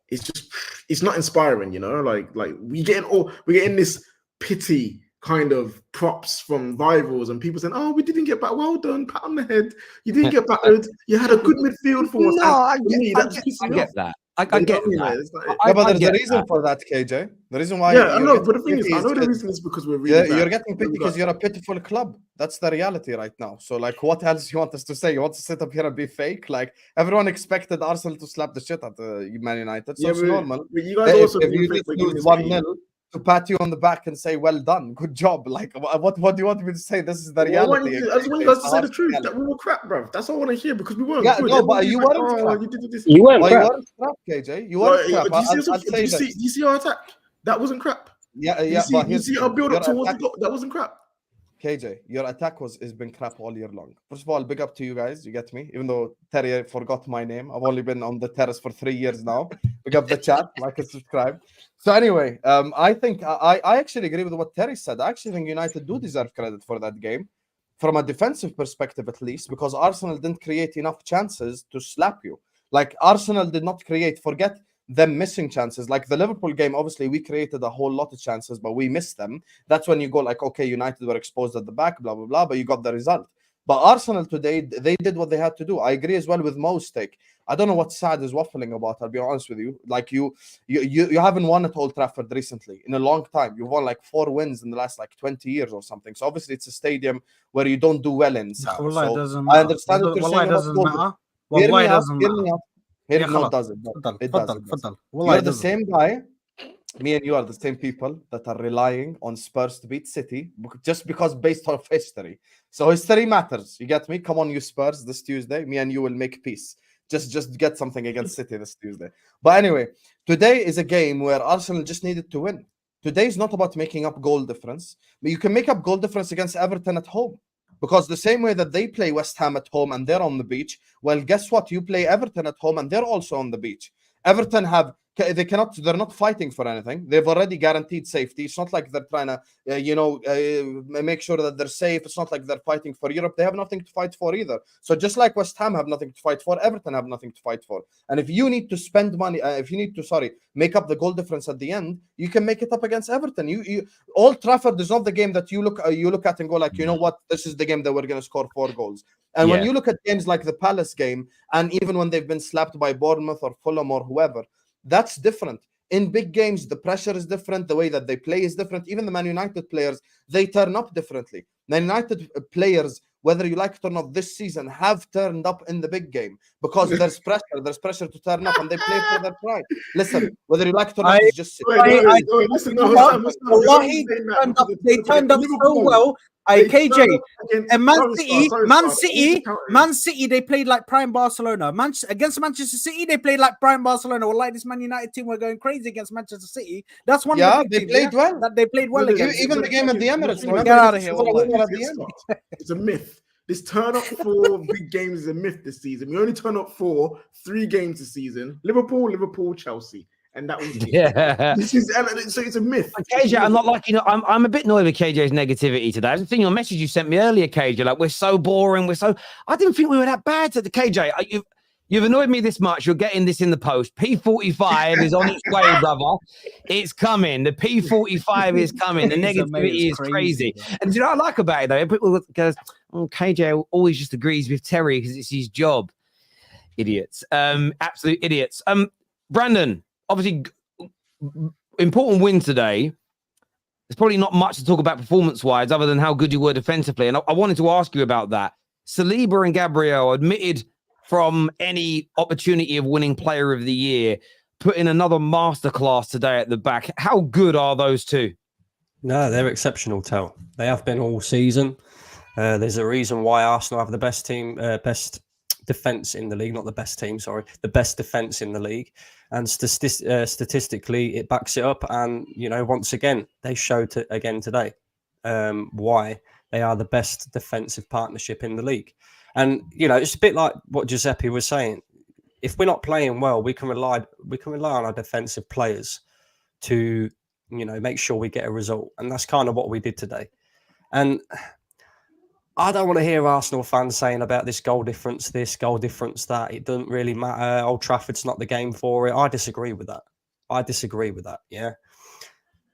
It's not inspiring, you know. Like we're getting this pity kind of props from rivals and people saying, "Oh, we didn't get back. Well done, pat on the head. You didn't get battered. You had a good midfield for us." No, I get that. I get that. But there's a reason for that, KJ. The reason why. Yeah, I know. But the thing is, I know the reason is because we're really bad. You're getting pity because you're a pitiful club. That's the reality right now. So, like, what else you want us to say? You want to sit up here and be fake? Like, everyone expected Arsenal to slap the shit out of Man United. So it's normal. But you guys also if you lose 1-0 to pat you on the back and say, "Well done, good job." Like, what do you want me to say? This is the reality. I just want you guys to say the truth. That we were crap, bro. That's all I want to hear because we weren't. Yeah, good. no, but you weren't crap. You weren't crap. You weren't crap, KJ. You weren't crap. Do you see our attack? That wasn't crap. Yeah. You see our build up towards the goal? That wasn't crap. KJ, your attack has been crap all year long. First of all, big up to you guys. You get me? Even though Terry forgot my name, I've only been on the terrace for 3 years now. Big up the chat, like and subscribe. So anyway, I think I actually agree with what Terry said. I actually think United do deserve credit for that game, from a defensive perspective at least, because Arsenal didn't create enough chances to slap you. Like Arsenal did not create. Forget them missing chances. Like the Liverpool game, obviously we created a whole lot of chances, but we missed them. That's when you go like, okay, United were exposed at the back, blah, blah, blah, but you got the result. But Arsenal today, they did what they had to do. I agree as well with Mo's take. I don't know what Saad is waffling about. I'll be honest with you. Like you haven't won at Old Trafford recently in a long time. You've won like 4 wins in the last like 20 years or something. So obviously it's a stadium where you don't do well in. Saad. Wallahi, So it doesn't I matter. understand what you're saying Wallahi, it about doesn't Golden. matter. Hear Wallahi, me it out. doesn't Hear matter. me out. No, it خلاص. doesn't. No, تفضل it تفضل doesn't. تفضل. You're والله the doesn't. same guy. Me and you are the same people that are relying on Spurs to beat City just because based on history. So history matters. You get me? Come on, you Spurs, this Tuesday. Me and you will make peace. Just get something against City this Tuesday. But anyway, today is a game where Arsenal just needed to win. Today is not about making up goal difference. But you can make up goal difference against Everton at home. Because the same way that they play West Ham at home and they're on the beach, well, guess what? You play Everton at home and they're also on the beach. Everton they're not fighting for anything. They've already guaranteed safety. It's not like they're trying to, make sure that they're safe. It's not like they're fighting for Europe. They have nothing to fight for either. So just like West Ham have nothing to fight for, Everton have nothing to fight for. And if you need to spend money, if you need to, make up the goal difference at the end, you can make it up against Everton. Old Trafford is not the game that you look at and go like, you know what, this is the game that we're going to score 4 goals. And when you look at games like the Palace game, and even when they've been slapped by Bournemouth or Fulham or whoever, that's different. In big games, the pressure is different. The way that they play is different. Even the Man United players, they turn up differently. Man United players, whether you like it or not, this season have turned up in the big game because there's pressure. There's pressure to turn up, and they play for their pride. Listen, whether you like it or not, it's just listen. They turned up so well. KJ and Man City, they played like prime Barcelona. Against Manchester City, they played like prime Barcelona. Or like this Man United team were going crazy against Manchester City. That's one. Yeah, of the they played well. That they played well against. Even the game at the Emirates. Get out of here! It's a myth. This turn up for big games is a myth this season. We only turn up for 3 games this season: Liverpool, Chelsea. And that was it. Yeah. This is so it's a myth. KJ, I'm not like, I'm a bit annoyed with KJ's negativity today. I was thinking your message you sent me earlier, KJ, like we're so boring, I didn't think we were that bad to the KJ. You've annoyed me this much. You're getting this in the post. P45 is on its way, brother. It's coming. The P45 is coming. The negativity is crazy. And do you know what I like about it though? People goes, KJ always just agrees with Terry because it's his job. Idiots. Absolute idiots. Brandon, obviously important win today. There's probably not much to talk about performance-wise other than how good you were defensively. And I wanted to ask you about that. Saliba and Gabriel admitted from any opportunity of winning player of the year, put in another masterclass today at the back. How good are those two? No, they're exceptional, Tel. They have been all season. There's a reason why Arsenal have the best defense in the league, not the best team, sorry, the best defense in the league. And statistically, it backs it up. And, once again, they showed again today why they are the best defensive partnership in the league. And, it's a bit like what Giuseppe was saying. If we're not playing well, we can rely on our defensive players to, make sure we get a result. And that's kind of what we did today. And I don't want to hear Arsenal fans saying about this, goal difference, that. It doesn't really matter. Old Trafford's not the game for it. I disagree with that. Yeah.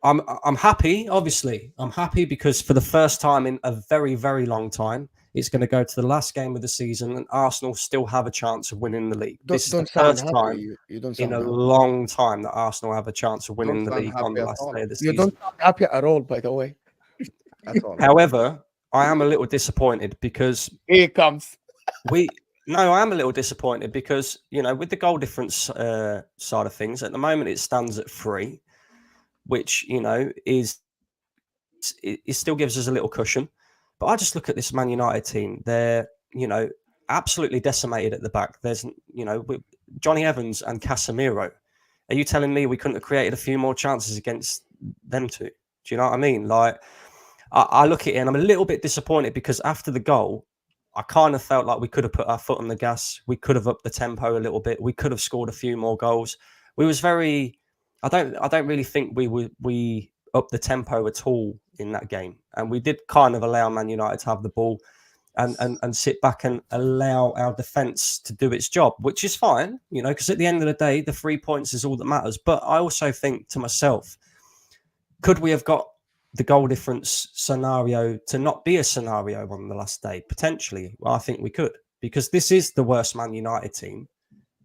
I'm happy, obviously. I'm happy because for the first time in a very, very long time, it's going to go to the last game of the season and Arsenal still have a chance of winning the league. This is the first time in a long time that Arsenal have a chance of winning the league on the last day of the season. You don't sound happy at all, by the way. That's all. However, I am a little disappointed because here it comes. I am a little disappointed because, with the goal difference side of things, at the moment it stands at 3, which, it still gives us a little cushion. But I just look at this Man United team. They're, absolutely decimated at the back. There's, with Johnny Evans and Casemiro. Are you telling me we couldn't have created a few more chances against them two? Do you know what I mean? Like, I look at it and I'm a little bit disappointed because after the goal, I kind of felt like we could have put our foot on the gas. We could have upped the tempo a little bit. We could have scored a few more goals. We was very. I don't really think we upped the tempo at all in that game, and we did kind of allow Man United to have the ball and sit back and allow our defence to do its job, which is fine, because at the end of the day, the 3 points is all that matters. But I also think to myself, could we have got the goal difference scenario to not be a scenario on the last day? Potentially. Well, I think we could, because this is the worst Man United team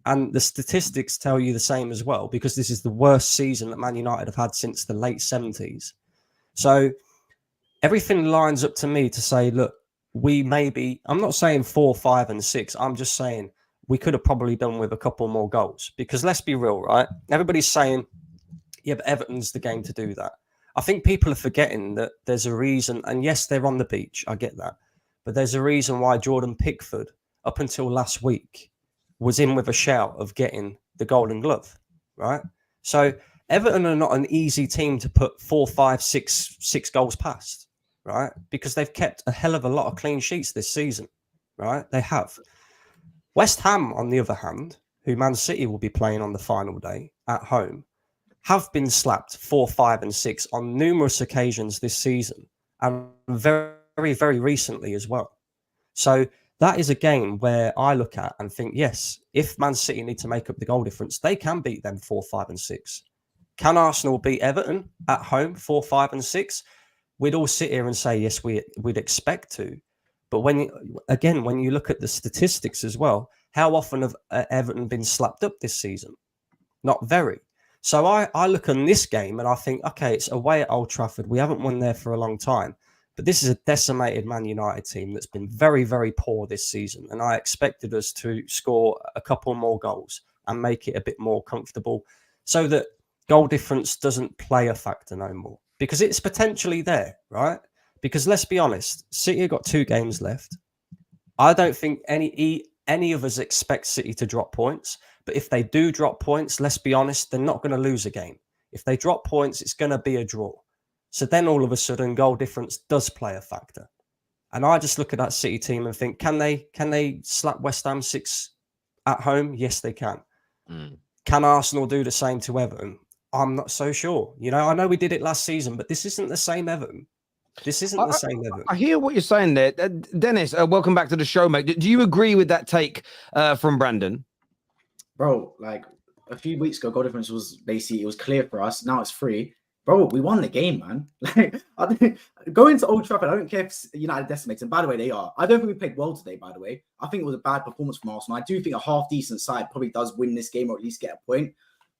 And the statistics tell you the same as well, because this is the worst season that Man United have had since the late 70s. So everything lines up to me to say, look, I'm not saying 4, 5, and 6. I'm just saying we could have probably done with a couple more goals. Because let's be real, right? Everybody's saying, yeah, but Everton's the game to do that. I think people are forgetting that there's a reason, and yes, they're on the beach. I get that. But there's a reason why Jordan Pickford, up until last week, was in with a shout of getting the Golden Glove, right? So Everton are not an easy team to put 4, 5, 6 goals past, right? Because they've kept a hell of a lot of clean sheets this season, right? They have. West Ham, on the other hand, who Man City will be playing on the final day at home, have been slapped 4, 5, and 6 on numerous occasions this season, and very, very recently as well. So that is a game where I look at and think, yes, if Man City need to make up the goal difference, they can beat them 4, 5, and 6. Can Arsenal beat Everton at home 4, 5, and 6? We'd all sit here and say, yes, we'd expect to. But when you look at the statistics as well, how often have Everton been slapped up this season? Not very. So I look on this game and I think, okay, it's away at Old Trafford. We haven't won there for a long time. But this is a decimated Man United team that's been very, very poor this season. And I expected us to score a couple more goals and make it a bit more comfortable so that goal difference doesn't play a factor no more. Because it's potentially there, right? Because let's be honest, City have got 2 games left. I don't think any of us expect City to drop points. But if they do drop points, let's be honest, they're not going to lose a game. If they drop points, it's going to be a draw. So then all of a sudden, goal difference does play a factor. And I just look at that City team and think, can they slap West Ham 6 at home? Yes, they can. Can Arsenal do the same to Everton? I'm not so sure. You know, I know we did it last season, but this isn't the same Everton. This isn't the same Everton. I hear what you're saying there. Deniz, welcome back to the show, mate. Do you agree with that take from Brandon? Bro, like a few weeks ago, goal difference was basically, it was clear for us. Now it's 3. Bro, we won the game, man. Like, I think going to Old Trafford, I don't care if United decimates. And by the way, they are. I don't think we played well today, by the way. I think it was a bad performance from Arsenal. I do think a half-decent side probably does win this game or at least get a point.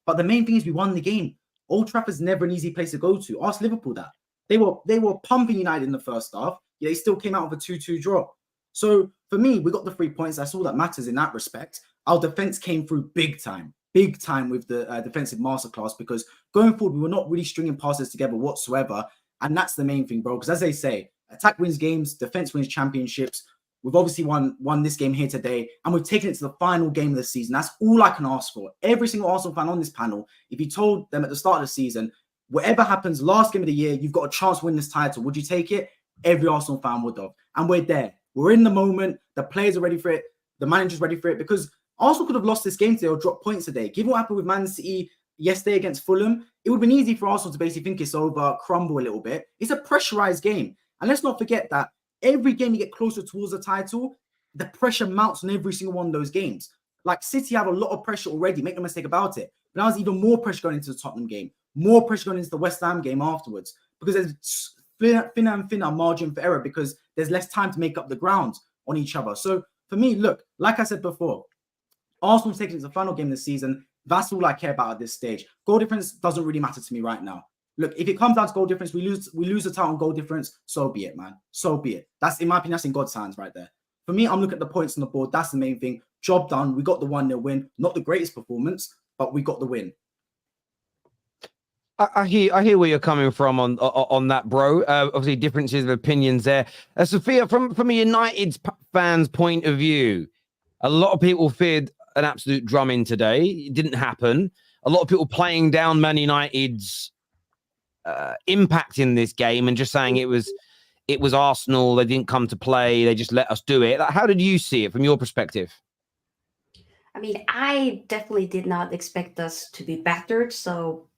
But the main thing is we won the game. Old Trafford's never an easy place to go to. Ask Liverpool that. They were pumping United in the first half. Yeah, they still came out with a 2-2 draw. So for me, we got the 3 points. That's all that matters in that respect. Our defense came through big time with the defensive masterclass, because going forward, we were not really stringing passes together whatsoever. And that's the main thing, bro. Because as they say, attack wins games, defense wins championships. We've obviously won this game here today, and we've taken it to the final game of the season. That's all I can ask for. Every single Arsenal fan on this panel, if you told them at the start of the season, whatever happens, last game of the year, you've got a chance to win this title, would you take it? Every Arsenal fan would have. And we're there. We're in the moment. The players are ready for it. The manager's ready for it, because Arsenal could have lost this game today or dropped points today. Given what happened with Man City yesterday against Fulham, it would have been easy for Arsenal to basically think it's over, crumble a little bit. It's a pressurized game. And let's not forget that every game you get closer towards the title, the pressure mounts on every single one of those games. Like City have a lot of pressure already, make no mistake about it. But now there's even more pressure going into the Tottenham game, more pressure going into the West Ham game afterwards, because there's thinner and thinner margin for error, because there's less time to make up the ground on each other. So for me, look, like I said before, Arsenal's taking it to the final game this season. That's all I care about at this stage. Goal difference doesn't really matter to me right now. Look, if it comes down to goal difference, we lose the title on goal difference, so be it, man. So be it. That's, in my opinion, that's in God's hands right there. For me, I'm looking at the points on the board. That's the main thing. Job done. We got the 1-0 win. Not the greatest performance, but we got the win. I hear where you're coming from on that, bro. Obviously, differences of opinions there. Sophia, from a United fan's point of view, a lot of people feared an absolute drumming today. It didn't happen. A lot of people playing down Man United's impact in this game and just saying it was Arsenal. They didn't come to play. They just let us do it. How did you see it from your perspective? I mean, I definitely did not expect us to be battered. So,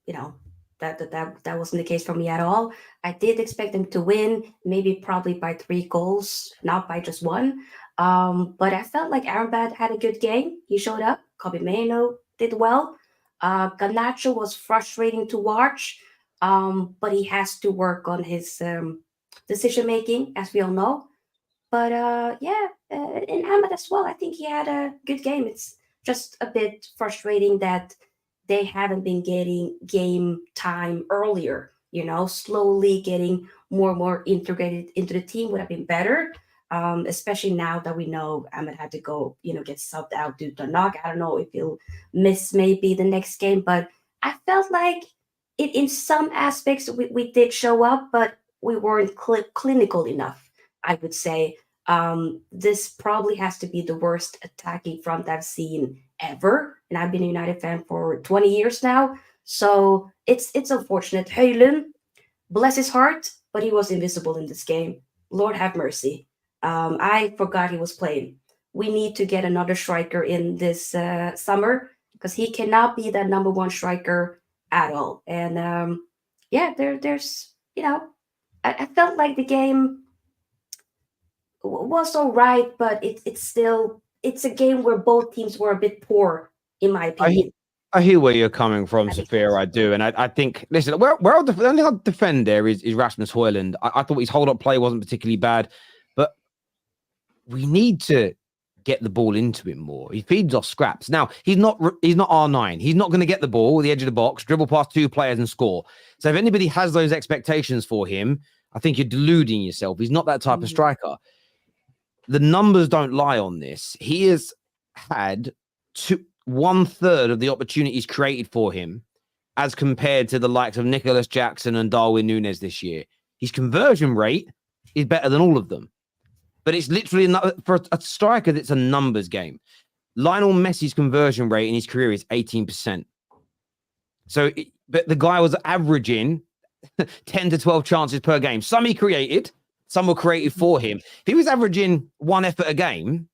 you know, that wasn't the case for me at all. I did expect them to win, maybe probably by 3 goals, not by just 1. But I felt like Arambad had a good game. He showed up. Kobe Mainoo did well. Garnacho was frustrating to watch, but he has to work on his decision making, as we all know. But and Ahmed as well. I think he had a good game. It's just a bit frustrating that they haven't been getting game time earlier. Slowly getting more and more integrated into the team would have been better. Especially now that we know Ahmed had to go, get subbed out due to a knock. I don't know if he'll miss maybe the next game, but I felt like in some aspects we did show up, but we weren't clinical enough, I would say. This probably has to be the worst attacking front I've seen ever, and I've been a United fan for 20 years now, so it's unfortunate. Høylund, bless his heart, but he was invisible in this game. Lord have mercy. I forgot he was playing. We need to get another striker in this summer, because he cannot be that number one striker at all. And there's I felt like the game was all right, but it's a game where both teams were a bit poor, in my opinion. I hear where you're coming from, Sophia. I do, and I think, listen, the only thing I'll defend there is Rasmus Højlund. I thought his hold-up play wasn't particularly bad, but we need to get the ball into him more. He feeds off scraps. Now, he's not R9. He's not going to get the ball at the edge of the box, dribble past two players and score. So if anybody has those expectations for him, I think you're deluding yourself. He's not that type of striker. The numbers don't lie on this. He has had 1/3 of the opportunities created for him as compared to the likes of Nicholas Jackson and Darwin Núñez this year. His conversion rate is better than all of them. But it's literally, for a striker, that's a numbers game. Lionel Messi's conversion rate in his career is 18%. But the guy was averaging 10 to 12 chances per game. Some he created, some were created for him. If he was averaging one effort a game,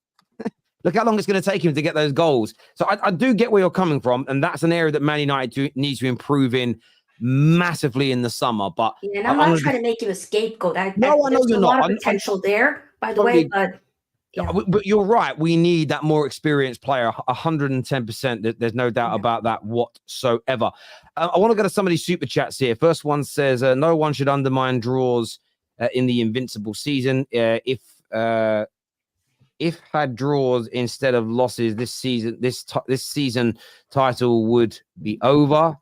look how long it's going to take him to get those goals. So I do get where you're coming from, and that's an area that Man United needs to improve in massively in the summer. But yeah, and I'm not trying to make him a scapegoat. I know you're a not. lot of potential there, by the way, but yeah. But you're right. We need that more experienced player, 110%. There's no doubt about that whatsoever. I want to go to some of these super chats here. First one says, no one should undermine draws in the invincible season. If had draws instead of losses this season, this season title would be over.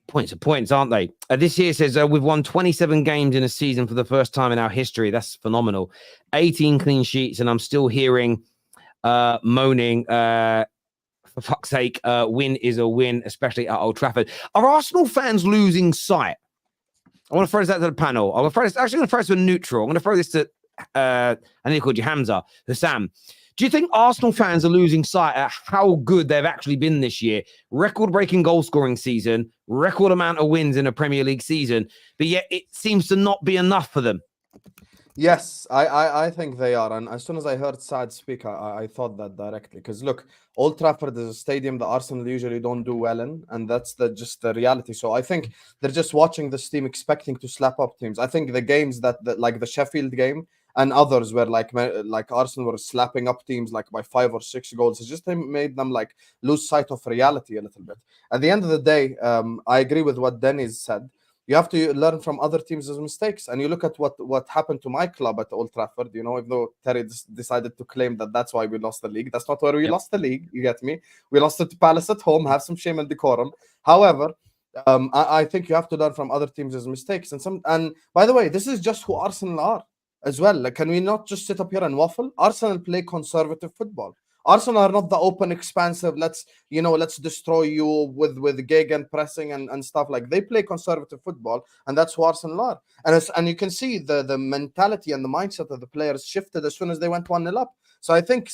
Points are points, aren't they? This here says we've won 27 games in a season for the first time in our history. That's phenomenal. 18 clean sheets, and I'm still hearing moaning. For fuck's sake, win is a win, especially at Old Trafford. Are Arsenal fans losing sight? I want to throw that to the panel. I'm going to throw this to a neutral. I'm going to throw this to I think he called you Hussam. Do you think Arsenal fans are losing sight at how good they've actually been this year? Record-breaking goal-scoring season, record amount of wins in a Premier League season, but yet it seems to not be enough for them. Yes, I think they are. And as soon as I heard Saad speak, I thought that directly. Because look, Old Trafford is a stadium that Arsenal usually don't do well in, and that's just the reality. So I think they're just watching this team expecting to slap up teams. I think the games that like the Sheffield game and others where like Arsenal were slapping up teams like by 5 or 6 goals, it just made them like lose sight of reality a little bit. At the end of the day, I agree with what Deniz said. You have to learn from other teams' mistakes. And you look at what happened to my club at Old Trafford, even though Terry decided to claim that that's why we lost the league. That's not where we lost the league. You get me? We lost it to Palace at home. Have some shame and decorum. However, I think you have to learn from other teams' mistakes. And by the way, this is just who Arsenal are as well. Like, can we not just sit up here and waffle? Arsenal play conservative football. Arsenal are not the open, expansive, let's destroy you with Gegen pressing and stuff. Like, they play conservative football, and that's who Arsenal are. And you can see the mentality and the mindset of the players shifted as soon as they went 1-0 up. So I think,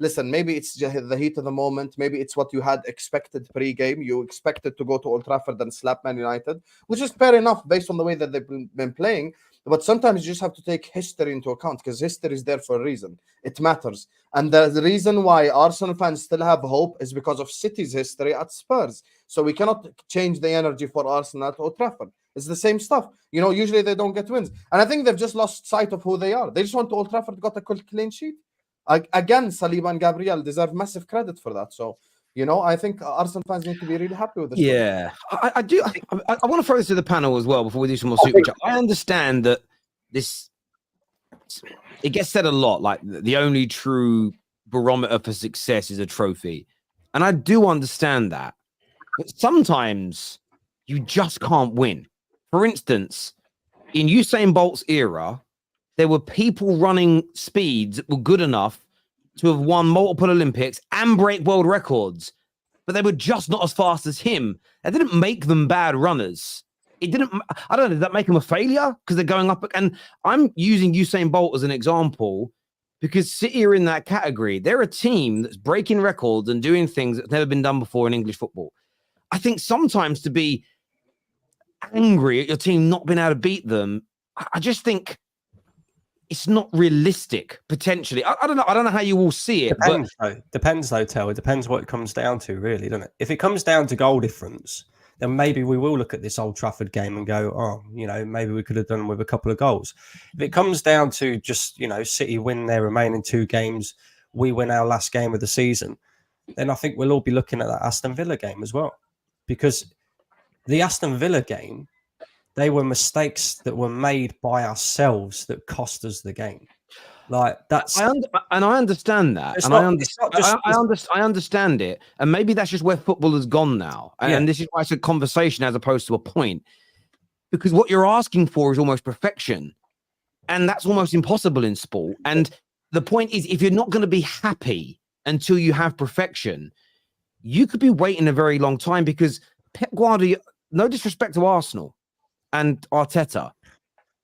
listen, maybe it's just the heat of the moment. Maybe it's what you had expected pre-game. You expected to go to Old Trafford and slap Man United, which is fair enough based on the way that they've been playing. But sometimes you just have to take history into account, because history is there for a reason. It matters. And the reason why Arsenal fans still have hope is because of City's history at Spurs. So we cannot change the energy for Arsenal at Old Trafford. It's the same stuff. Usually they don't get wins. And I think they've just lost sight of who they are. They just went to Old Trafford, got a clean sheet. Again, Saliba and Gabriel deserve massive credit for that. So, I think Arsenal fans need to be really happy with this. Yeah, I do. I want to throw this to the panel as well before we do some more super chat. I understand that it gets said a lot, like the only true barometer for success is a trophy. And I do understand that. But sometimes you just can't win. For instance, in Usain Bolt's era, there were people running speeds that were good enough to have won multiple Olympics and break world records, but they were just not as fast as him. That didn't make them bad runners. It didn't, I don't know, did that make them a failure? Because they're going up, and I'm using Usain Bolt as an example because City are in that category. They're a team that's breaking records and doing things that's never been done before in English football. I think sometimes to be angry at your team not being able to beat them, I just think it's not realistic, potentially. I don't know. I don't know how you all see it. Depends though, Tel. It depends what it comes down to, really, doesn't it? If it comes down to goal difference, then maybe we will look at this Old Trafford game and go, oh, maybe we could have done with a couple of goals. If it comes down to just, City win their remaining 2 games, we win our last game of the season, then I think we'll all be looking at that Aston Villa game as well. Because the Aston Villa game, they were mistakes that were made by ourselves that cost us the game. Like that's, I understand that, and I understand it, and maybe that's just where football has gone now, and this is why it's a conversation as opposed to a point, because what you're asking for is almost perfection, and that's almost impossible in sport. And the point is, if you're not going to be happy until you have perfection, you could be waiting a very long time. Because Pep Guardiola, no disrespect to Arsenal and Arteta,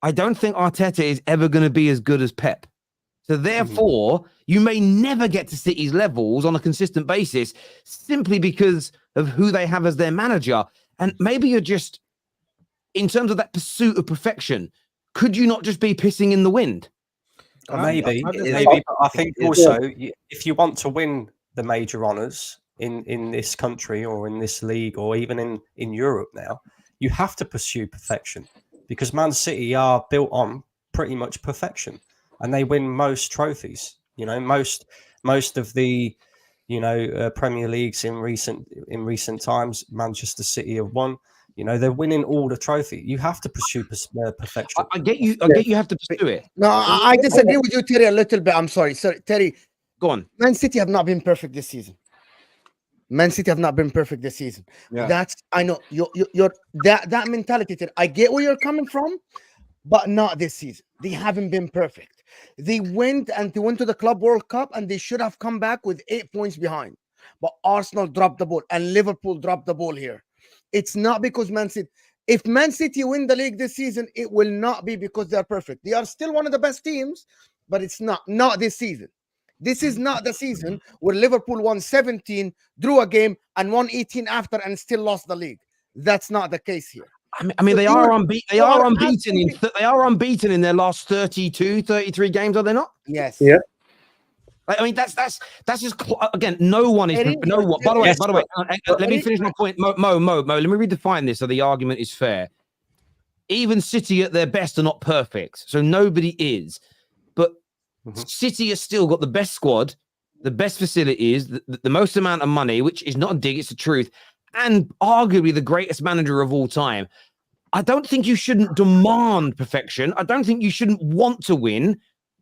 I don't think Arteta is ever going to be as good as Pep. So therefore, you may never get to City's levels on a consistent basis simply because of who they have as their manager. And maybe you're just, in terms of that pursuit of perfection, could you not just be pissing in the wind? Maybe. But I think also, if you want to win the major honours in this country or in this league or even in Europe now, you have to pursue perfection, because Man City are built on pretty much perfection, and they win most trophies. Most of the Premier Leagues in recent times, Manchester City have won. They're winning all the trophy. You have to pursue perfection. I get you. I get you have to pursue it. No, I disagree with you, Terry, a little bit. I'm sorry. Terry, go on. Man City have not been perfect this season. Man City have not been perfect this season. Yeah. That's, I know you're that mentality. I get where you're coming from, but not this season. They haven't been perfect. They went to the Club World Cup, and they should have come back with 8 points behind. But Arsenal dropped the ball, and Liverpool dropped the ball here. It's not because Man City. If Man City win the league this season, it will not be because they are perfect. They are still one of the best teams, but it's not this season. This is not the season where Liverpool won 17, drew a game, and won 18 after, and still lost the league. That's not the case here. I mean, they are unbeaten. They are unbeaten in their last 32, 33 games, are they not? Yes. Yeah. I mean, that's just, again, no one is no one. By the way, let me finish my point. Mo. Let me redefine this so the argument is fair. Even City at their best are not perfect, so nobody is. But City has still got the best squad, the best facilities, the most amount of money, which is not a dig, it's the truth, and arguably the greatest manager of all time. I don't think you shouldn't demand perfection. I don't think you shouldn't want to win,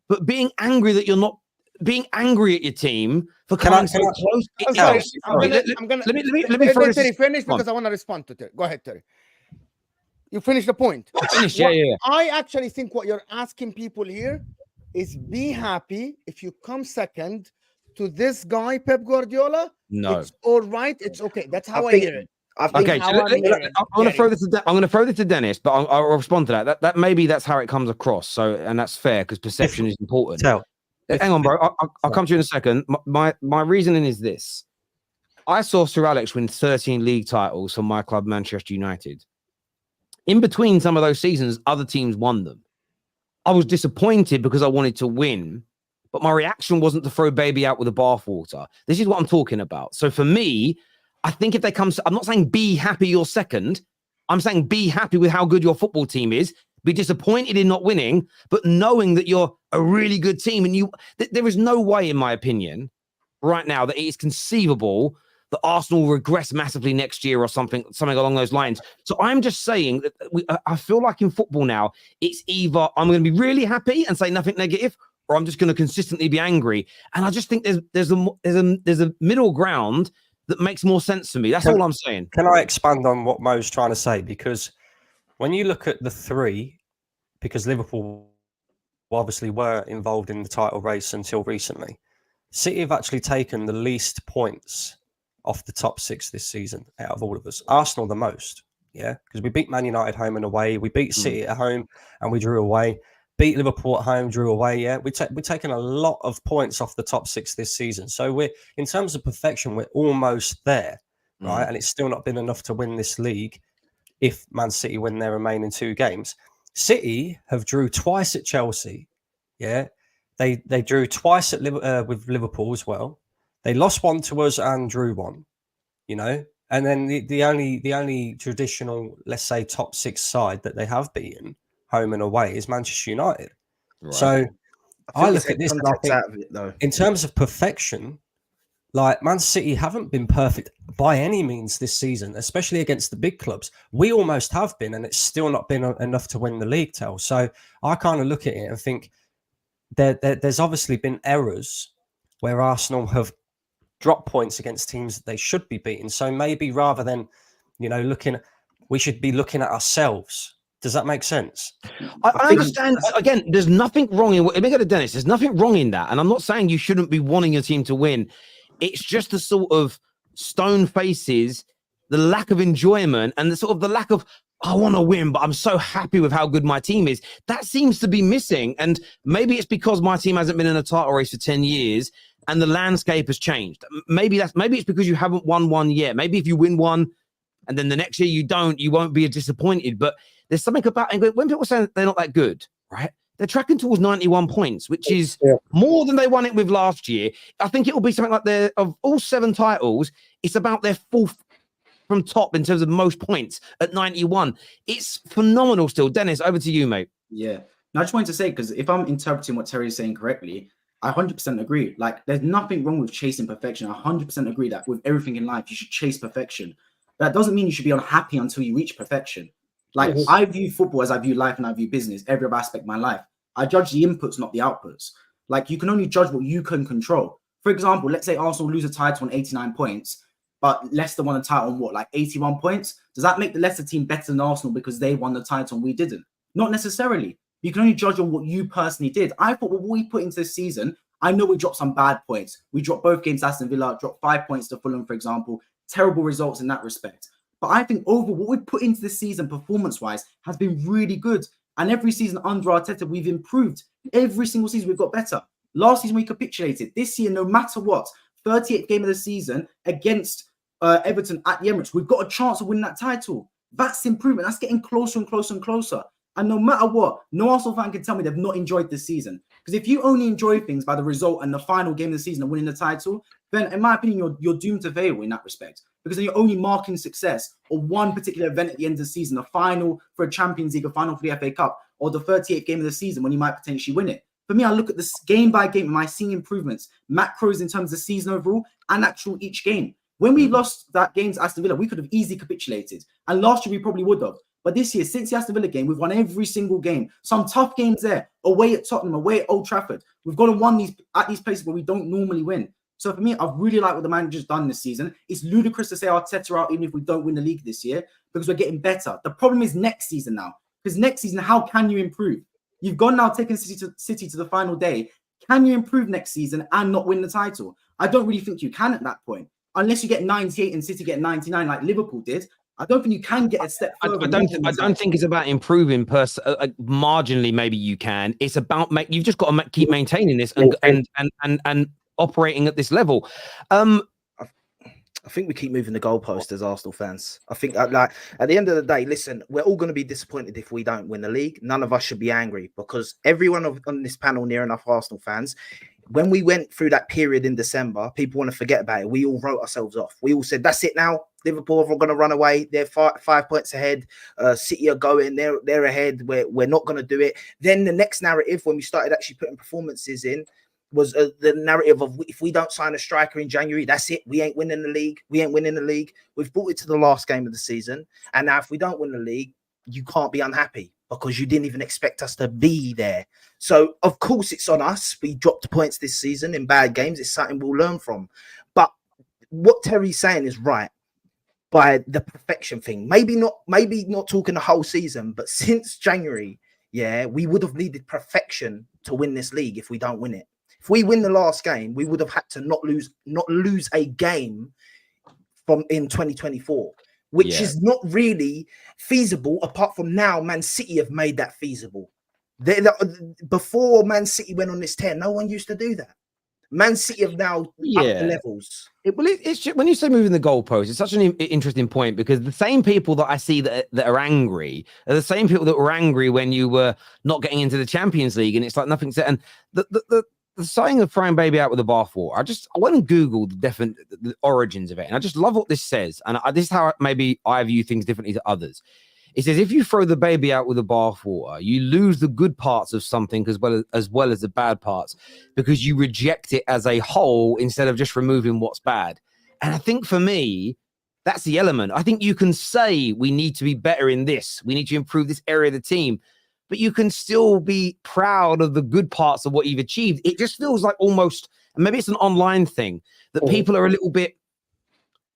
but being angry that you're not, being angry at your team for coming so close. Let me finish because I want to respond to Terry. Go ahead, Terry. You finish the point. Finish, yeah. I actually think what you're asking people here is be happy if you come second to this guy, Pep Guardiola. No. It's all right. It's okay. That's how I hear it. Okay, so I'm going to throw this to Deniz, but I'll respond to that. That maybe that's how it comes across. So, and that's fair because perception is important. Hang on, bro. I'll come to you in a second. My reasoning is this: I saw Sir Alex win 13 league titles for my club, Manchester United. In between some of those seasons, other teams won them. I was disappointed because I wanted to win, but my reaction wasn't to throw baby out with the bathwater. This is what I'm talking about. So for me, I think if they come, I'm not saying be happy you're second. I'm saying be happy with how good your football team is. Be disappointed in not winning, but knowing that you're a really good team. And there is no way, in my opinion, right now, that it is conceivable that Arsenal will regress massively next year or something along those lines. So I'm just saying that I feel like in football now, it's either I'm going to be really happy and say nothing negative, or I'm just going to consistently be angry. And I just think there's a middle ground that makes more sense to me. That's all I'm saying. Can I expand on what Mo's trying to say? Because when you look at the three, because Liverpool obviously were involved in the title race until recently, City have actually taken the least points off the top six this season out of all of us. Arsenal the most, yeah, because we beat Man United home and away. We beat City at home and we drew away. Beat Liverpool at home, drew away. Yeah, we're taking a lot of points off the top six this season. So we're, in terms of perfection, we're almost there, right? And it's still not been enough to win this league if Man City win their remaining 2 games. City have drew twice at Chelsea. Yeah, they drew twice at with Liverpool as well. They lost one to us and drew one. You know, and then the only traditional, let's say, top 6 side that they have beaten home and away is Manchester United. Right. So I look at this and I think, out of it, though, in terms of perfection, like Man City haven't been perfect by any means this season, especially against the big clubs. We almost have been, and it's still not been enough to win the league, Tel. So I kind of look at it and think there's obviously been errors where Arsenal have dropped points against teams that they should be beating. So maybe rather than, you know, we should be looking at ourselves. Does that make sense? I understand. Again, there's nothing wrong in what. Let me go to Deniz. There's nothing wrong in that, and I'm not saying you shouldn't be wanting your team to win. It's just the sort of stone faces, the lack of enjoyment, and the lack of, I want to win, but I'm so happy with how good my team is. That seems to be missing, and maybe it's because my team hasn't been in a title race for 10 years, and the landscape has changed. Maybe it's because you haven't won one yet. Maybe if you win one, and then the next year you don't, you won't be disappointed. But there's something about, and when people say they're not that good, right? They're tracking towards 91 points, which is more than they won it with last year. I think it will be something like of all 7 titles, it's about their 4th from top in terms of most points at 91. It's phenomenal still. Deniz, over to you, mate. Yeah. Now, I just wanted to say, because if I'm interpreting what Terry is saying correctly, I 100% agree. Like, there's nothing wrong with chasing perfection. I 100% agree that with everything in life, you should chase perfection. That doesn't mean you should be unhappy until you reach perfection. Like, I view football as I view life and I view business, every other aspect of my life. I judge the inputs, not the outputs. Like, you can only judge what you can control. For example, let's say Arsenal lose a title on 89 points, but Leicester won a title on what, like 81 points? Does that make the Leicester team better than Arsenal because they won the title and we didn't? Not necessarily. You can only judge on what you personally did. I thought what we put into this season, I know we dropped some bad points. We dropped both games to Aston Villa, dropped 5 points to Fulham, for example. Terrible results in that respect. But I think over what we put into this season performance-wise has been really good. And every season under Arteta, we've improved. Every single season, we've got better. Last season, we capitulated. This year, no matter what, 38th game of the season against Everton at the Emirates, we've got a chance of winning that title. That's improvement. That's getting closer and closer and closer. And no matter what, no Arsenal fan can tell me they've not enjoyed this season. Because if you only enjoy things by the result and the final game of the season and winning the title, then in my opinion, you're doomed to fail in that respect. Because then you're only marking success on one particular event at the end of the season, a final for a Champions League, a final for the FA Cup, or the 38th game of the season when you might potentially win it. For me, I look at this game by game. Am I seeing improvements, macros in terms of the season overall and actual each game? When we lost that game to Aston Villa, we could have easily capitulated. And last year, we probably would have. But this year, since the Aston Villa game, we've won every single game. Some tough games there, away at Tottenham, away at Old Trafford. We've gone and won these at these places where we don't normally win. So for me, I really like what the manager's done this season. It's ludicrous to say Arteta out even if we don't win the league this year because we're getting better. The problem is next season now. Because next season, how can you improve? You've gone now taking City to the final day. Can you improve next season and not win the title? I don't really think you can at that point. Unless you get 98 and City get 99 like Liverpool did. I don't think you can get a step further. I don't think it's about improving marginally. Maybe you can. It's about you've just got to keep maintaining this and operating at this level. I think we keep moving the goalpost as Arsenal fans. I think like at the end of the day, listen, we're all going to be disappointed if we don't win the league. None of us should be angry because everyone on this panel, near enough Arsenal fans, when we went through that period in December, people want to forget about it. We all wrote ourselves off. We all said, that's it now. Liverpool are going to run away. They're 5 points ahead. City are going. They're ahead. We're not going to do it. Then the next narrative, when we started actually putting performances in, was the narrative of if we don't sign a striker in January, that's it. We ain't winning the league. We ain't winning the league. We've brought it to the last game of the season. And now if we don't win the league, you can't be unhappy because you didn't even expect us to be there. So, of course, it's on us. We dropped points this season in bad games. It's something we'll learn from. But what Terry's saying is right by the perfection thing. Maybe not talking the whole season, but since January, yeah, we would have needed perfection to win this league. If we don't win it, if we win the last game, we would have had to not lose a game from in 2024, which is not really feasible. Apart from now, Man City have made that feasible. Before Man City went on this tear, no one used to do that. Man City have now upped the levels. It's just, when you say moving the goalposts, it's such an interesting point, because the same people that I see that are angry are the same people that were angry when you were not getting into the Champions League, and it's like nothing's set. And the saying of throwing baby out with the bathwater, I went and Googled the origins of it, and I just love what this says. And this is how maybe I view things differently to others. It says, if you throw the baby out with the bathwater, you lose the good parts of something as well as the bad parts, because you reject it as a whole instead of just removing what's bad. And I think for me, that's the element. I think you can say we need to be better in this. We need to improve this area of the team. But you can still be proud of the good parts of what you've achieved. It just feels like almost, and maybe it's an online thing, that people are a little bit,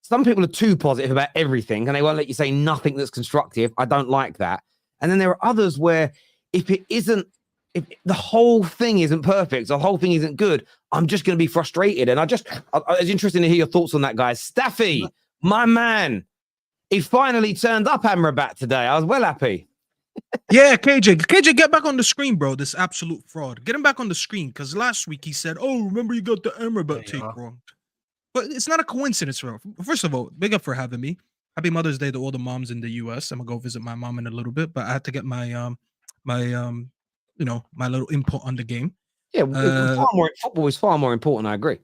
some people are too positive about everything and they won't let you say nothing that's constructive. I don't like that. And then there are others where if the whole thing isn't perfect, the whole thing isn't good, I'm just going to be frustrated. And it's interesting to hear your thoughts on that, guys. Staffy, my man, he finally turned up Amrabat today. I was well happy. Yeah, KJ, get back on the screen, bro. This absolute fraud. Get him back on the screen, because last week he said, "Oh, remember you got the Amrabat take wrong." But it's not a coincidence, bro. First of all, big up for having me. Happy Mother's Day to all the moms in the US. I'm gonna go visit my mom in a little bit, but I had to get my my little input on the game. Yeah, football is far more important. I agree.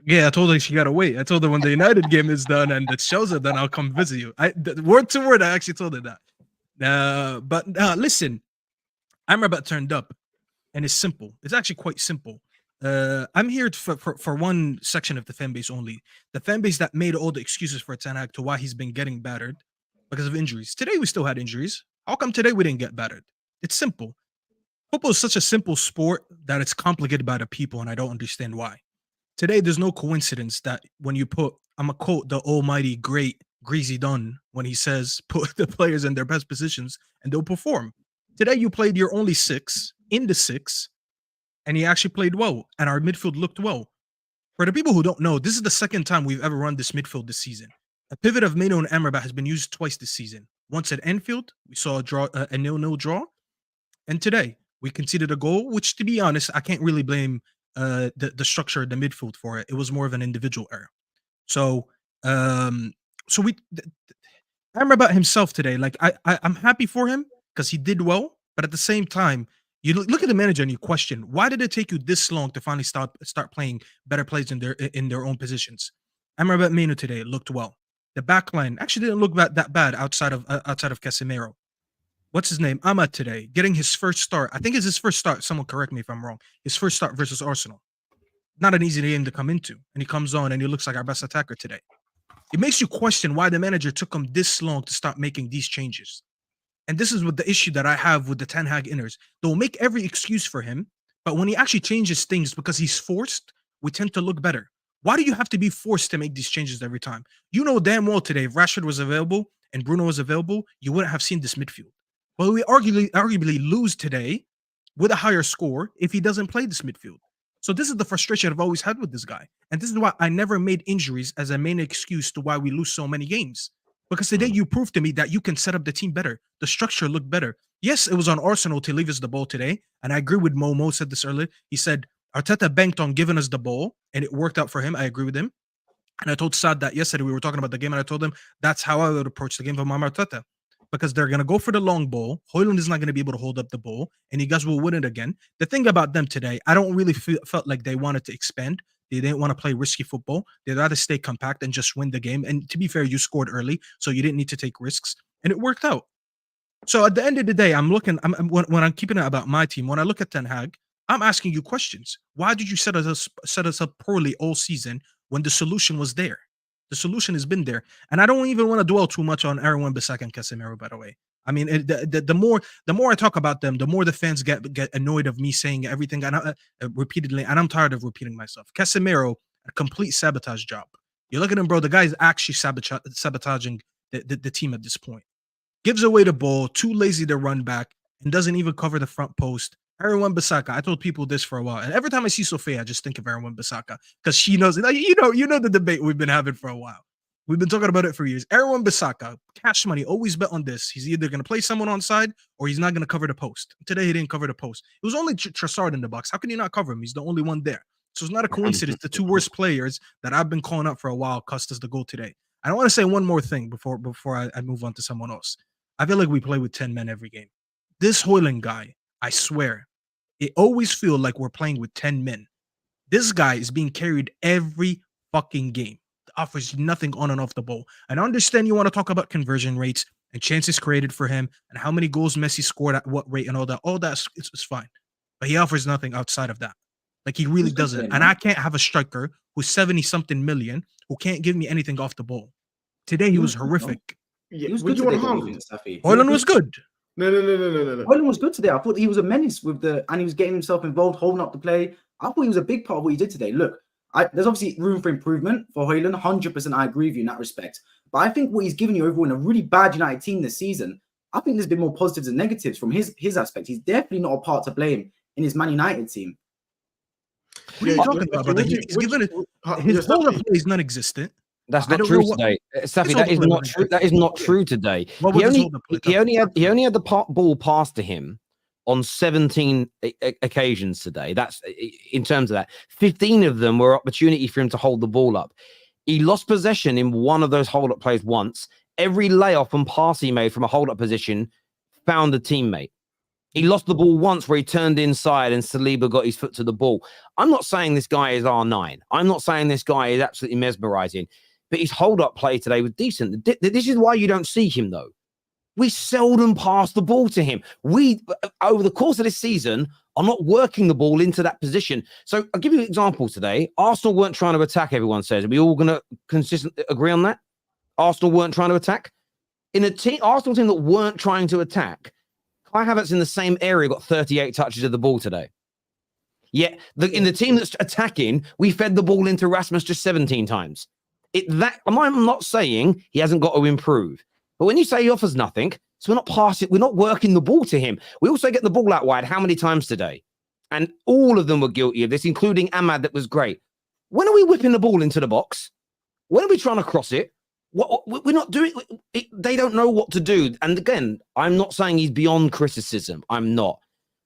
Yeah, I told her she gotta wait. I told her when the United game is done and the shows are done, I'll come visit you. Word to word, I actually told her that. But listen, Amrabat turned up, and it's simple. It's actually quite simple. I'm here for one section of the fan base only. The fan base that made all the excuses for Ten Hag to why he's been getting battered because of injuries. Today we still had injuries. How come today we didn't get battered? It's simple. Football is such a simple sport that it's complicated by the people, and I don't understand why. Today there's no coincidence that when you put, I'm gonna quote the almighty great Greasy Dunn when he says put the players in their best positions and they'll perform. Today you played your only six in the six, and he actually played well, and our midfield looked well. For the people who don't know, this is the second time we've ever run this midfield this season. A pivot of Mino and Amrabat has been used twice this season. Once at Anfield, we saw a 0-0 draw, and today we conceded a goal, which, to be honest, I can't really blame the structure of the midfield for it. It was more of an individual error. So Amrabat himself today, like I'm happy for him because he did well, but at the same time, you look at the manager and you question, why did it take you this long to finally start playing better plays in their own positions? Amrabat Mino today looked well. The back line actually didn't look that bad outside of Casemiro. What's his name? Ahmad today, getting his first start. I think it's his first start. Someone correct me if I'm wrong. His first start versus Arsenal. Not an easy game to come into. And he comes on and he looks like our best attacker today. It makes you question why the manager took him this long to start making these changes. And this is what the issue that I have with the Ten Hag inners. They'll make every excuse for him, but when he actually changes things because he's forced, we tend to look better. Why do you have to be forced to make these changes every time? You know damn well today, if Rashford was available and Bruno was available, you wouldn't have seen this midfield. But we arguably lose today with a higher score if he doesn't play this midfield. So this is the frustration I've always had with this guy. And this is why I never made injuries as a main excuse to why we lose so many games. Because today you proved to me that you can set up the team better. The structure looked better. Yes, it was on Arsenal to leave us the ball today. And I agree with Mo. Mo said this earlier. He said, Arteta banked on giving us the ball, and it worked out for him. I agree with him. And I told Sad that yesterday we were talking about the game, and I told him that's how I would approach the game from Arteta. Because they're going to go for the long ball. Højlund is not going to be able to hold up the ball, and you guys will win it again. The thing about them today, I don't really felt like they wanted to expand. They didn't want to play risky football. They'd rather stay compact and just win the game. And to be fair, you scored early, so you didn't need to take risks, and it worked out. So at the end of the day, when I'm keeping it about my team, when I look at Ten Hag, I'm asking you questions. Why did you set us up poorly all season when the solution was there? The solution has been there. And I don't even want to dwell too much on Aaron Wan-Bissaka and Casemiro, by the way. I mean, the more I talk about them, the more the fans get annoyed of me saying everything repeatedly, and I'm tired of repeating myself. Casemiro, a complete sabotage job. You look at him, bro. The guy is actually sabotaging the team at this point. Gives away the ball, too lazy to run back, and doesn't even cover the front post. Aaron Wan-Bissaka, I told people this for a while, and every time I see Sophia, I just think of Aaron Wan-Bissaka because she knows it. Like, you know the debate we've been having for a while. We've been talking about it for years. Aaron Wan-Bissaka, cash money, always bet on this. He's either going to play someone on side or he's not going to cover the post. Today, he didn't cover the post. It was only Trossard in the box. How can you not cover him? He's the only one there. So it's not a coincidence. The two worst players that I've been calling up for a while cost us the goal today. I don't want to say one more thing before I move on to someone else. I feel like we play with 10 men every game. This Højlund guy, I swear, it always feels like we're playing with 10 men. This guy is being carried every fucking game. Offers nothing on and off the ball. And I understand you want to talk about conversion rates and chances created for him and how many goals Messi scored at what rate and all that. All that is fine. But he offers nothing outside of that. Like, he really doesn't. And I can't have a striker who's 70-something million who can't give me anything off the ball. Today, he was horrific. Yeah, he was good today, Staffy. Højlund was good. No. Højlund was good today. I thought he was a menace and he was getting himself involved, holding up the play. I thought he was a big part of what he did today. Look, there's obviously room for improvement for Højlund. 100%, I agree with you in that respect. But I think what he's given you overall in a really bad United team this season, I think there's been more positives than negatives from his aspect. He's definitely not a part to blame in his Man United team. What are you talking about, brother? He's given it. His whole play is non-existent. That's not true today, Staffy. That is not true. That is not true today. He only had the ball passed to him on 17 occasions today. That's in terms of that. 15 of them were opportunity for him to hold the ball up. He lost possession in one of those hold-up plays once. Every layoff and pass he made from a hold-up position found a teammate. He lost the ball once where he turned inside and Saliba got his foot to the ball. I'm not saying this guy is R9. I'm not saying this guy is absolutely mesmerizing. But his hold-up play today was decent. This is why you don't see him, though. We seldom pass the ball to him. We, over the course of this season, are not working the ball into that position. So I'll give you an example today. Arsenal weren't trying to attack, everyone says. Are we all going to consistently agree on that? Arsenal weren't trying to attack? In a Arsenal team that weren't trying to attack, Kai Havertz in the same area got 38 touches of the ball today. Yet, in the team that's attacking, we fed the ball into Rasmus just 17 times. I'm not saying he hasn't got to improve, but when you say he offers nothing, so we're not working the ball to him. We also get the ball out wide how many times today? And all of them were guilty of this, including Ahmad, that was great. When are we whipping the ball into the box? When are we trying to cross it? We're not doing it. They don't know what to do. And again, I'm not saying he's beyond criticism. I'm not.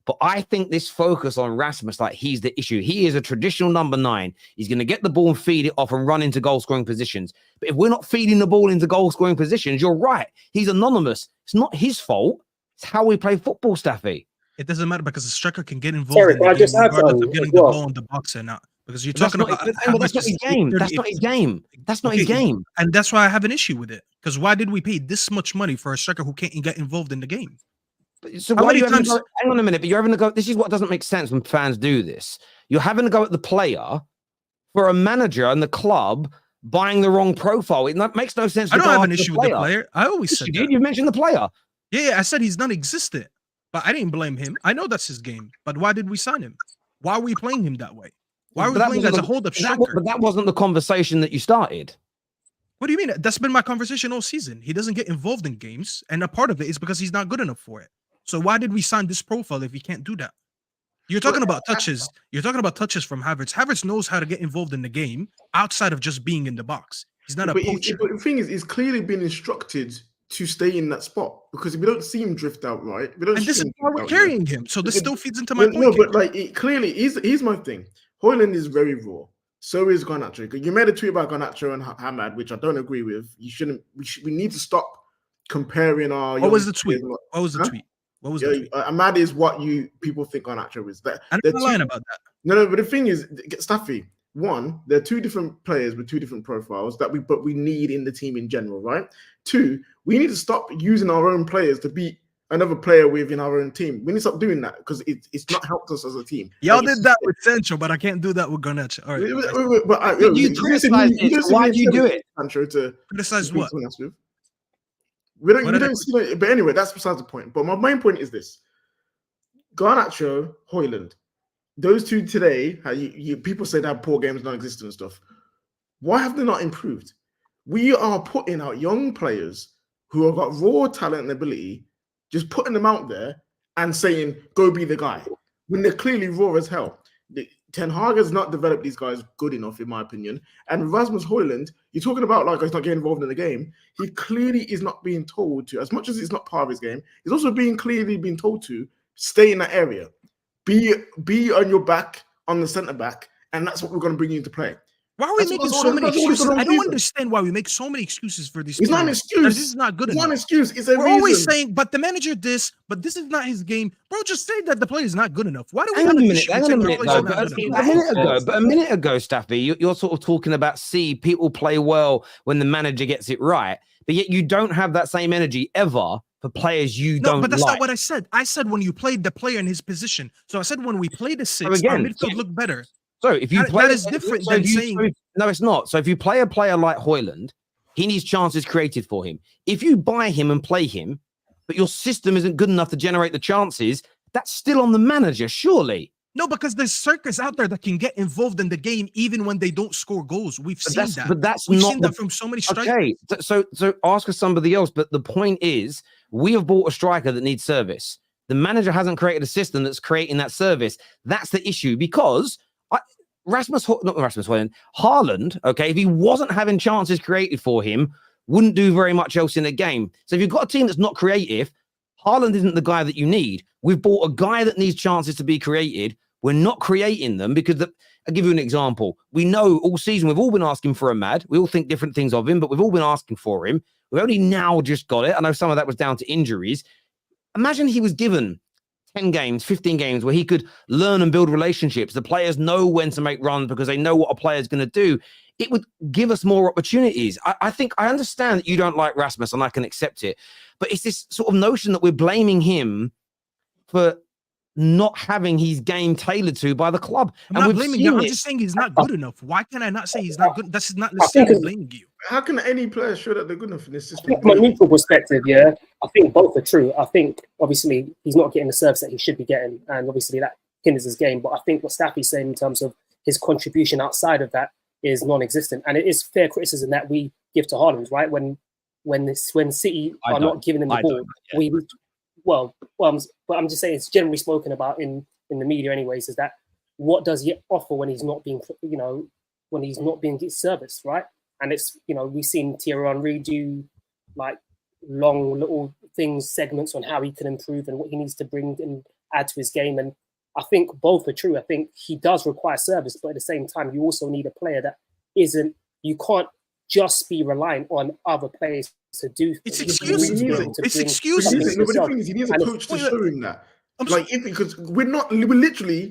But I think this focus on Rasmus, like he's the issue. He is a traditional number 9. He's going to get the ball and feed it off and run into goal-scoring positions. But if we're not feeding the ball into goal-scoring positions, you're right. He's anonymous. It's not his fault. It's how we play football, Staffy. It doesn't matter because the striker can get involved in the game regardless of getting the ball in the box or not. Because you're talking about... That's not his game. That's not his game. That's not his game. And that's why I have an issue with it. Because why did we pay this much money for a striker who can't get involved in the game? So why hang on a minute, but you're having to go. This is what doesn't make sense when fans do this. You're having to go at the player for a manager and the club buying the wrong profile. It makes no sense. I don't have an issue with the player. I always said that. You mentioned the player. Yeah, I said he's non-existent, but I didn't blame him. I know that's his game, but why did we sign him? Why are we playing him that way? Why are we playing as a hold-up striker? But that wasn't the conversation that you started. What do you mean? That's been my conversation all season. He doesn't get involved in games, and a part of it is because he's not good enough for it. So why did we sign this profile if he can't do that? You're talking about touches. You're talking about touches from Havertz. Havertz knows how to get involved in the game outside of just being in the box. He's not a poacher. But the thing is, he's clearly been instructed to stay in that spot because if we don't see him drift out, right? And this is why we're carrying him. So this still feeds into my point. No, but like here's my thing. Højlund is very raw. So is Garnacho. You made a tweet about Garnacho and Hamad, which I don't agree with. You shouldn't. We need to stop comparing our. What was the tweet? What was the tweet? What was the tweet? Ahmad is what people think Garnacho is. I'm not lying about that. No, but the thing is, Staffy. One, they're two different players with two different profiles that we need in the team in general, right? Two, we need to stop using our own players to beat another player within our own team. We need to stop doing that because it's not helped us as a team. Y'all did that with Sancho, but I can't do that with Garnacho. All right. But you criticize it. Why do you do it? Sancho to criticize what? We don't see it. But anyway, that's besides the point. But my main point is this: Garnacho, Højlund. Those two today, people say that poor games non-existent and stuff. Why have they not improved? We are putting out young players who have got raw talent and ability, just putting them out there and saying, go be the guy, when they're clearly raw as hell. Ten Hag has not developed these guys good enough, in my opinion. And Rasmus Højlund, you're talking about like he's not getting involved in the game. He clearly is not being told to, as much as it's not part of his game, he's also clearly being told to stay in that area. Be on your back on the centre back, and that's what we're going to bring you into play. Why are we making so many excuses? I don't understand why we make so many excuses for these. It's not an excuse. This is not good enough. It's not an excuse. It's a We're reason. always saying, but the manager this, but this is not his game. Bro, just say that the player is not good enough. Why do we Hang on a have minute, issue hang with on a saying minute, the players though. are not good enough? But a minute ago, Staffy, you're sort of talking about, people play well when the manager gets it right, but yet you don't have that same energy ever for players you don't like. No, but that's not what I said. I said when you played the player in his position. So I said when we played the six, our midfield looked better. So if you play, that is different than saying. No, it's not. So if you play a player like Højlund, he needs chances created for him. If you buy him and play him, but your system isn't good enough to generate the chances, that's still on the manager, surely. No, because there's circus out there that can get involved in the game even when they don't score goals. We've seen that. But that's We've not seen that from so many strikers. Okay, so ask for somebody else. But the point is, we have bought a striker that needs service. The manager hasn't created a system that's creating that service. That's the issue, because Haaland, okay, if he wasn't having chances created for him, wouldn't do very much else in the game. So if you've got a team that's not creative, Haaland isn't the guy that you need. We've bought a guy that needs chances to be created. We're not creating them because I'll give you an example. We know all season we've all been asking for Ahmad. We all think different things of him, but we've all been asking for him. We've only now just got it. I know some of that was down to injuries. Imagine he was given 10 games, 15 games where he could learn and build relationships. The players know when to make runs because they know what a player is going to do. It would give us more opportunities. I think I understand that you don't like Rasmus and I can accept it, but it's this sort of notion that we're blaming him for not having his game tailored to by the club. I'm not blaming you. I'm just saying he's not good enough. Why can I not say he's not good? That's not necessarily blaming you. How can any player show that they're good enough in this system? From a neutral perspective, yeah, I think both are true. I think obviously he's not getting the service that he should be getting, and obviously that hinders his game. But I think what Staffy's saying in terms of his contribution outside of that is non-existent, and it is fair criticism that we give to Haaland, right? When City are not giving him the ball, but I'm just saying it's generally spoken about in the media, anyways. Is that what does he offer when he's not being, when he's not being serviced, right? And it's, we've seen Thierry Henry do like long little segments on how he can improve and what he needs to bring and add to his game. And I think both are true. I think he does require service, but at the same time, you also need a player that you can't just be reliant on other players to do things. It's excusable. It's excusable. But the thing is, he needs a coach to show him that. Because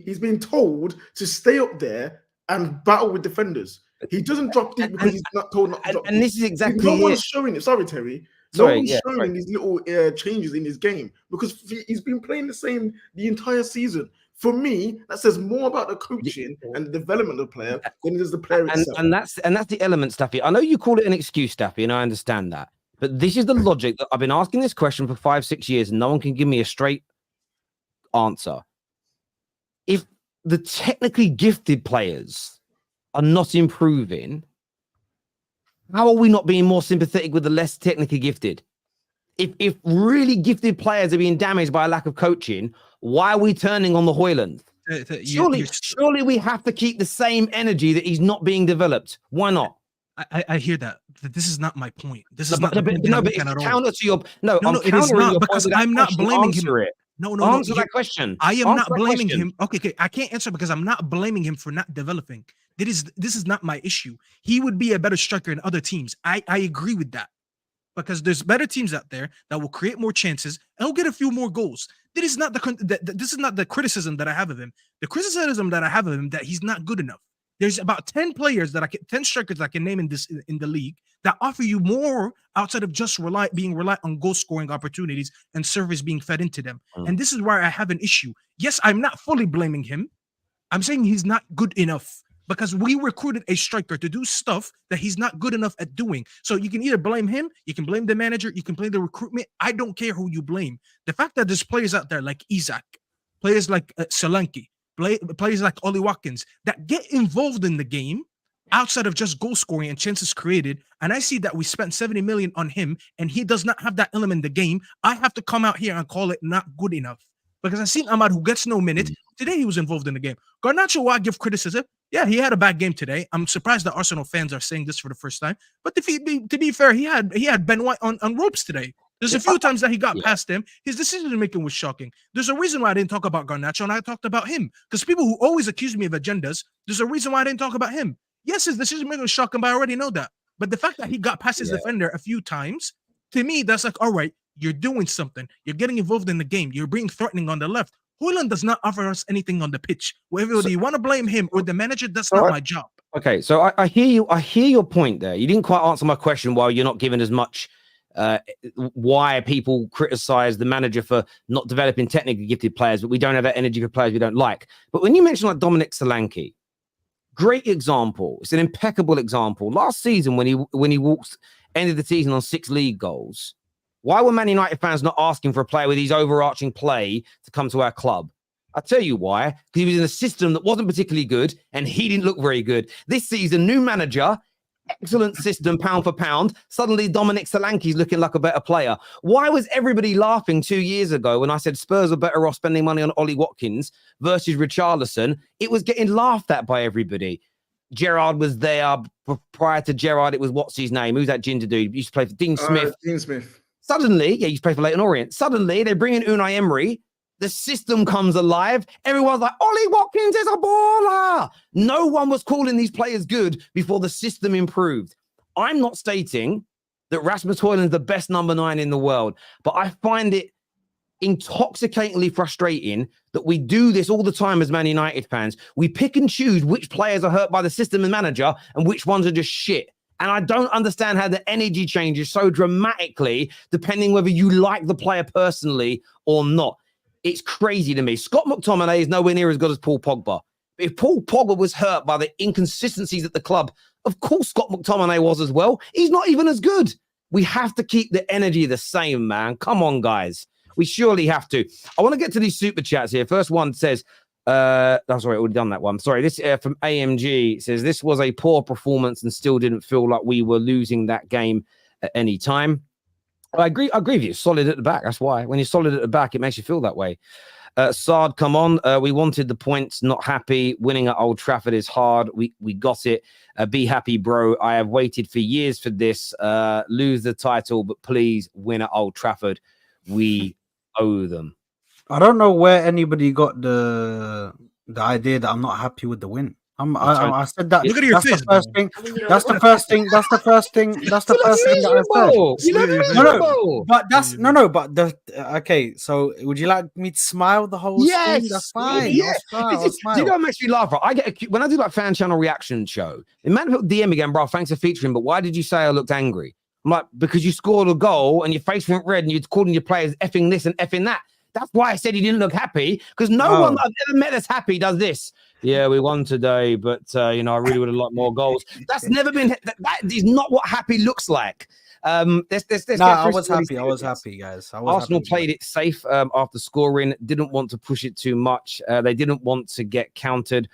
he's being told to stay up there and battle with defenders. He doesn't drop deep because he's not told not to drop deep. And this is exactly no one's showing it. Sorry, Terry. No one's showing these little changes in his game because he's been playing the same the entire season. For me, that says more about the coaching and the development of the player than it does the player itself. And that's the element, Staffy. I know you call it an excuse, Staffy, and I understand that. But this is the logic that I've been asking this question for 5-6 years, and no one can give me a straight answer. If the technically gifted players are not improving, how are we not being more sympathetic with the less technically gifted? If really gifted players are being damaged by a lack of coaching, why are we turning on the Højlund? Surely we have to keep the same energy that he's not being developed. Why not? I hear that. This is not my point. This is but it's counter to your it is not, because I'm not blaming him. No, answer that question. I am not blaming him. Okay, I can't answer because I'm not blaming him for not developing. This is not my issue. He would be a better striker in other teams. I agree with that. Because there's better teams out there that will create more chances and he'll get a few more goals. This is not the criticism that I have of him. The criticism that I have of him that he's not good enough. There's about 10 players 10 strikers that I can name in the league that offer you more outside of just being reliant on goal scoring opportunities and service being fed into them. And this is where I have an issue. Yes, I'm not fully blaming him. I'm saying he's not good enough. Because we recruited a striker to do stuff that he's not good enough at doing. So you can either blame him, you can blame the manager, you can blame the recruitment. I don't care who you blame. The fact that there's players out there like Isaac, players like Solanke, players like Ollie Watkins that get involved in the game outside of just goal scoring and chances created, and I see that we spent 70 million on him and he does not have that element in the game, I have to come out here and call it not good enough. Because I've seen Ahmad, who gets no minutes. Today he was involved in the game. Garnacho, why I give criticism? Yeah, he had a bad game today. I'm surprised that Arsenal fans are saying this for the first time. But to be fair, he had Ben White on ropes today. There's a few times that he got past him. His decision making was shocking. There's a reason why I didn't talk about Garnacho and I talked about him. Because people who always accuse me of agendas, there's a reason why I didn't talk about him. Yes, his decision making was shocking, but I already know that. But the fact that he got past his defender a few times, to me, that's like, all right, you're doing something. You're getting involved in the game. You're being threatening on the left. Højlund does not offer us anything on the pitch. Whether you want to blame him or the manager, that's not my job. Okay, so I hear you. I hear your point there. You didn't quite answer my question why you're not given as much why people criticize the manager for not developing technically gifted players, but we don't have that energy for players we don't like. But when you mention like Dominic Solanke, great example. It's an impeccable example. Last season, when he walked, ended the season on 6 league goals. Why were Man United fans not asking for a player with his overarching play to come to our club? I'll tell you why. Because he was in a system that wasn't particularly good and he didn't look very good. This season, new manager, excellent system, pound for pound. Suddenly, Dominic Solanke's looking like a better player. Why was everybody laughing 2 years ago when I said Spurs were better off spending money on Ollie Watkins versus Richarlison? It was getting laughed at by everybody. Gerrard was there. Prior to Gerrard, it was what's his name? Who's that ginger dude? He used to play for Dean Smith. Dean Smith. Suddenly, he used to play for Leyton Orient. Suddenly, they bring in Unai Emery. The system comes alive. Everyone's like, Ollie Watkins is a baller. No one was calling these players good before the system improved. I'm not stating that Rasmus Højlund is the best number 9 in the world, but I find it intoxicatingly frustrating that we do this all the time as Man United fans. We pick and choose which players are hurt by the system and manager and which ones are just shit. And I don't understand how the energy changes so dramatically depending whether you like the player personally or not. It's crazy to me. Scott McTominay is nowhere near as good as Paul Pogba. If Paul Pogba was hurt by the inconsistencies at the club, of course Scott McTominay was as well. He's not even as good. We have to keep the energy the same, man. Come on, guys. We surely have to. I want to get to these super chats here. First one says, sorry, I already done that one. Sorry, this from AMG says, this was a poor performance and still didn't feel like we were losing that game at any time. I agree with you. Solid at the back. That's why. When you're solid at the back, it makes you feel that way. Sard, come on. We wanted the points, not happy. Winning at Old Trafford is hard. We got it. Be happy, bro. I have waited for years for this. Lose the title, but please win at Old Trafford. We owe them. I don't know where anybody got the idea that I'm not happy with the win. I said that. Look at your face. That's the first thing that I said. But okay. So would you like me to smile the whole stream? That's fine. Yeah. Do you know what makes me laugh? Right? When I do like fan channel reaction show, the man DM again, bro. Thanks for featuring, but why did you say I looked angry? I'm like, because you scored a goal and your face went red and you're calling your players effing this and effing that. That's why I said he didn't look happy, because no one I've ever met that's happy does this. Yeah, we won today, but I really would have liked more goals. That's never been. That is not what happy looks like. I was happy, guys. Arsenal played it safe after scoring. Didn't want to push it too much. They didn't want to get countered.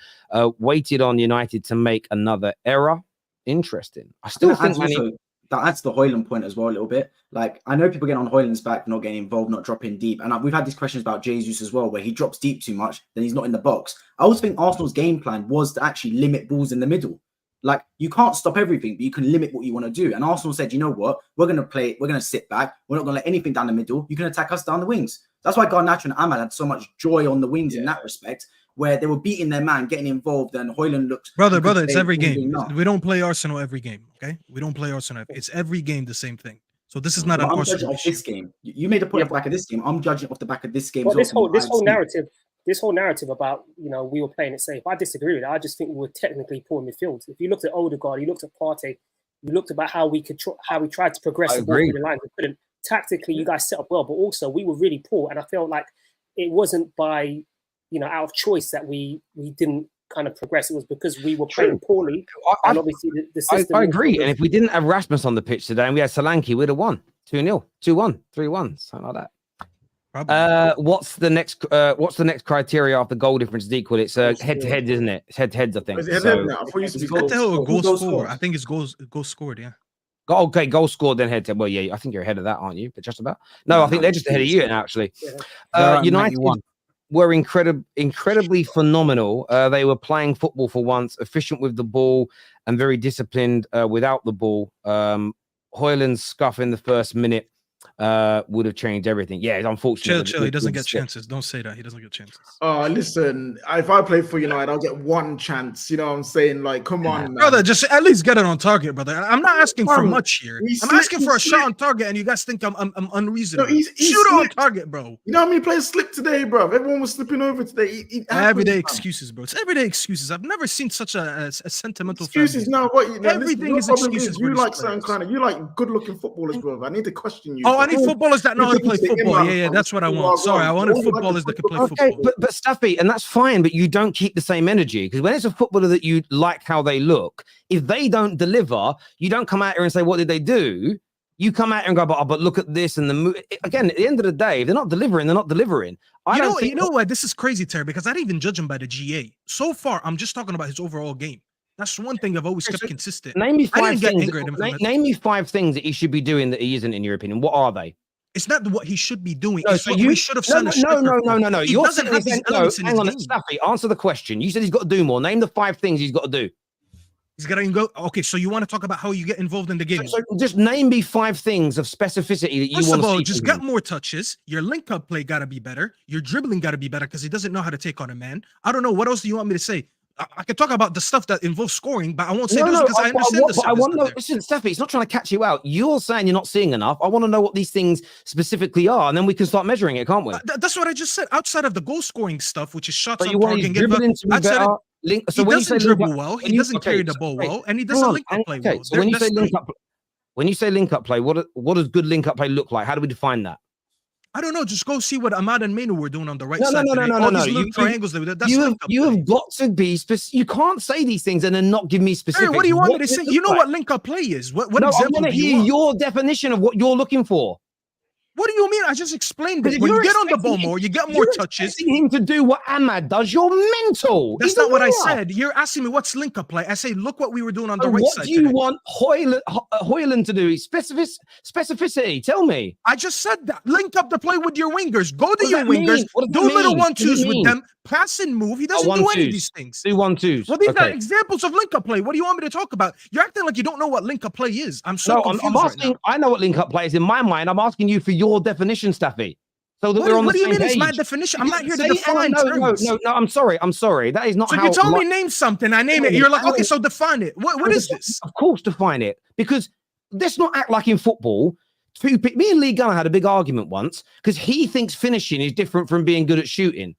Waited on United to make another error. Interesting. I still think that adds the Højlund point as well a little bit. Like, I know people get on Højlund's back, not getting involved, not dropping deep. And we've had these questions about Jesus as well, where he drops deep too much, then he's not in the box. I always think Arsenal's game plan was to actually limit balls in the middle. Like, you can't stop everything, but you can limit what you want to do. And Arsenal said, you know what? We're going to sit back. We're not going to let anything down the middle. You can attack us down the wings. That's why Garnacho and Ahmad had so much joy on the wings in that respect, where they were beating their man, getting involved, and Højlund looked... Brother, it's every game. We don't play Arsenal every game, okay? We don't play Arsenal. It's every game the same thing. So this is not an Arsenal issue. This game. You made a point off the back of this game. I'm judging off the back of this game. Well, this whole narrative about, we were playing it safe, I disagree with it. I just think we were technically poor in midfield. If you looked at Odegaard, you looked at Partey, you looked about how we tried to progress the ball through the lines. We couldn't. Tactically, you guys set up well, but also we were really poor, and I felt like it wasn't by out of choice that we didn't kind of progress. It was because we were playing poorly. And obviously the system... I agree. And if we didn't have Rasmus on the pitch today and we had Solanke, we'd have won 2-0, 2-1, 3-1, something like that. Probably. What's the next criteria after goal difference is equal? It's head to head, isn't it? It's head to heads, I think. Is it head So- to head now? I thought it used to be Head to head or Goals goal scored. scored. I think it's goals scored. Yeah. Okay, goal scored then head to head. Well, yeah, I think you're ahead of that, aren't you? But just about. No, I think they're just ahead of you now, actually. They're at United 91. were incredibly phenomenal. They were playing football for once, efficient with the ball, and very disciplined without the ball. Højlund's scuff in the first minute would have changed everything. Yeah, it's unfortunate. Chill. He doesn't get chances. Don't say that. He doesn't get chances. Oh, listen, if I play for United, I'll get one chance. You know what I'm saying? Like, come on, man. Brother, just at least get it on target, brother. I'm not asking for Fam, much here. he I'm slipped- asking he for a shot slipped. on target, and you guys think I'm unreasonable. No, he's Shoot on slipped. target, bro. You know how many players slipped today, bro? Everyone was slipping over today. It happens, Everyday man. excuses, bro. It's everyday excuses. I've never seen such a sentimental Excuses fan base. now. What you know, Everything is problem excuses for You these like certain players. kind of. You like good-looking footballers, bro. I need to question you. Oh, bro. I need footballers that know how to play football. Yeah, that's what I want. Sorry, I wanted footballers that could play Okay, football. but Staffy, and that's fine, but you don't keep the same energy because when it's a footballer that you like how they look, if they don't deliver, you don't come out here and say, "What did they do?" You come out here and go, "But look at this." And again, at the end of the day, if they're not delivering, they're not delivering. You know what? This is crazy, Terry, because I didn't even judge him by the GA. So far, I'm just talking about his overall game. That's one thing I've always kept consistent. Name me I five didn't get things. angry at him. Name me 5 things that he should be doing that he isn't, in your opinion. What are they? It's not what he should be doing. No, It's so what we should have signed a no. striker for. No. He You're doesn't sitting have there these saying- elements in hang his on, game. Staffy, answer the question. You said he's got to do more. Name the 5 things he's got to do. He's got to go. Okay, so you want to talk about how you get involved in the game? So just name me 5 things of specificity that you First want of to all, see. just from get him. more touches. Your link-up play got to be better. Your dribbling got to be better because he doesn't know how to take on a man. I don't know. What else do you want me to say? I can talk about the stuff that involves scoring, but I won't say those because I understand the I want to know. there. Listen, Staffy, it's not trying to catch you out. You're saying you're not seeing enough. I want to know what these things specifically are, and then we can start measuring it, can't we? That's what I just said. Outside of the goal scoring stuff, which is shots So on you want target, his and get dribbling to be outside better? of, So he when you doesn't say link dribble up- well. when He you- doesn't okay, carry the so ball wait, well, and he hang doesn't on, link up play okay, well. So when you say That's link three. up, when you say link up play, what does good link up play look like? How do we define that? I don't know. Just go see what Ahmad and Mainu were doing on the right No, side. no, today. no, All no. these little triangles. That's You link up play. have got to be specific. You can't say these things and then not give me specifics. Hey, what do you want me to does it say? look You know like? what link up play is. What No, I example want to do you hear want? your definition of what you're looking for. What do you mean? I just explained Because it. if When you you're get on the ball expecting- more, you get if more you're touches. expecting him to do what Ahmad does, you're mental. That's He's a not what I winger. said. You're asking me what's link up play. I say, look what we were doing on the So right what side do you today. want Højlund to do? Specificity. Tell me. I just said that. Link up the play with your wingers. Go to does your that mean? wingers. What does Do that little mean? one What does it twos with mean? them. Pass and move. He doesn't do any of these things. Do 1-2s. Well, these are Okay. examples of link up play. What do you want me to talk about? You're acting like you don't know what link up play is. I'm so No, confused I'm right asking. now. I know what link up play is in my mind. I'm asking you for your definition, Staffy. So that we're on What the do you same mean page. it's my definition? I'm not here to Say- define no, terms. No, I'm sorry. That is not So how. you tell me name something, I name it. You're like, okay, so define it. What is this? Of course, define it. Because let's not act like in football. Me and Lee Gunner had a big argument once because he thinks finishing is different from being good at shooting.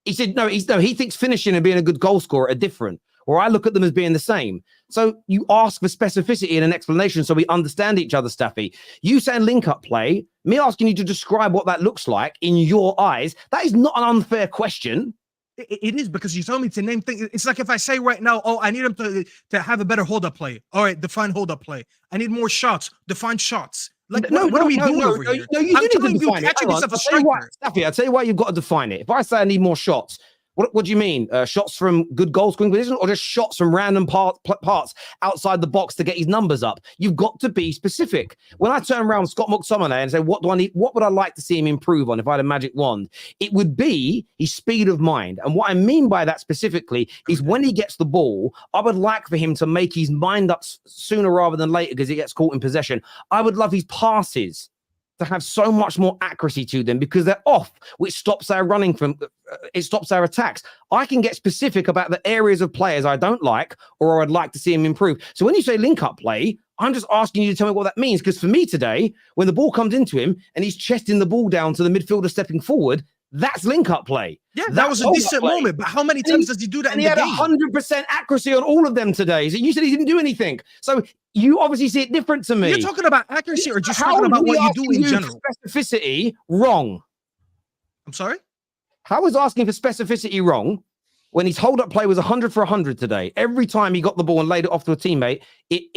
He said, he thinks finishing and being a good goal scorer are different. Or I look at them as being the same. So you ask for specificity and an explanation so we understand each other, Staffy. You saying link-up play, me asking you to describe what that looks like in your eyes, that is not an unfair question. It is because you told me to name things. It's like if I say right now, oh, I need him to have a better hold-up play. All right, define hold-up play. I need more shots. Define shots. Like, what are we doing over here? No, you I'm do telling need to you, define it. catching Hang on, yourself a I'll tell you why, striker. Staffy, I'll tell you why you've got to define it. If I say I need more shots, what do you mean? Shots from good goal scoring position or just shots from random parts outside the box to get his numbers up? You've got to be specific. When I turn around Scott McTominay and say, what do I need? What would I like to see him improve on if I had a magic wand? It would be his speed of mind. And what I mean by that specifically is when he gets the ball, I would like for him to make his mind up sooner rather than later because he gets caught in possession. I would love his passes to have so much more accuracy to them because they're off, which stops our running from, it stops our attacks. I can get specific about the areas of players I don't like or I'd like to see him improve. So when you say link-up play, I'm just asking you to tell me what that means because for me today, when the ball comes into him and he's chesting the ball down to the midfielder stepping forward, that's link-up play. Yeah, that That's was a hold-up decent play. moment, but how many times does he do that And in he the had game? 100% accuracy on all of them today. So you said he didn't do anything. So you obviously see it different to me. You're talking about accuracy or just How talking is about me what you do asking in you general? for specificity wrong? I'm sorry? How is asking for specificity wrong when his hold-up play was 100 for 100 today? Every time he got the ball and laid it off to a teammate, he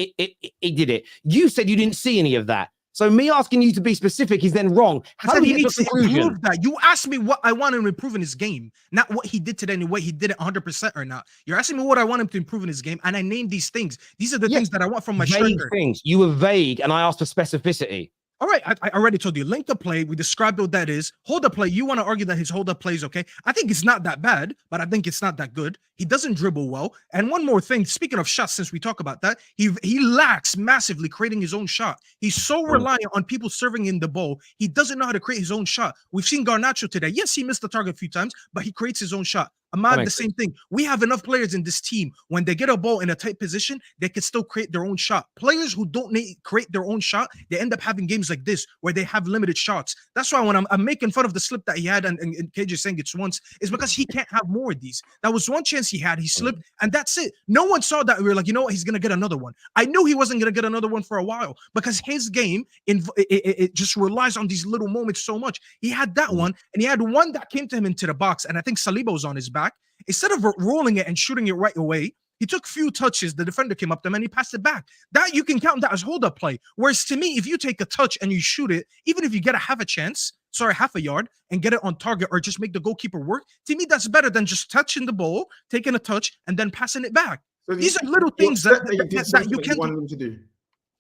did it. You said you didn't see any of that. So me asking you to be specific is then wrong. How I do said we he get to a needs to conclusion? improve that. You asked me what I want him to improve in his game, not what he did today and what he did it 100% or not. You're asking me what I want him to improve in his game, and I named these things. These are the things that I want from my Vague striker. things. You were vague, and I asked for specificity. All right, I already told you. Link up play, we described what that is. Hold up play, you want to argue that his hold up play is okay. I think it's not that bad, but I think it's not that good. He doesn't dribble well. And one more thing, speaking of shots, since we talk about that, he lacks massively creating his own shot. He's so reliant on people serving in the ball. He doesn't know how to create his own shot. We've seen Garnacho today. Yes, he missed the target a few times, but he creates his own shot. Ahmad, the same thing. We have enough players in this team. When they get a ball in a tight position, they can still create their own shot. Players who don't create their own shot, they end up having games like this where they have limited shots. That's why when I'm making fun of the slip that he had and KJ saying it's once, is because he can't have more of these. That was one chance he had. He slipped, and that's it. No one saw that. We were like, you know what? He's going to get another one. I knew he wasn't going to get another one for a while because his game, it just relies on these little moments so much. He had that one, and he had one that came to him into the box, and I think Saliba was on his back. Instead of rolling it and shooting it right away, he took few touches. The defender came up to him and he passed it back. That you can count that as hold up play. Whereas to me, if you take a touch and you shoot it, even if you get half a yard and get it on target or just make the goalkeeper work, to me, that's better than just touching the ball, taking a touch, and then passing it back. So these are little things that you can't want them to do.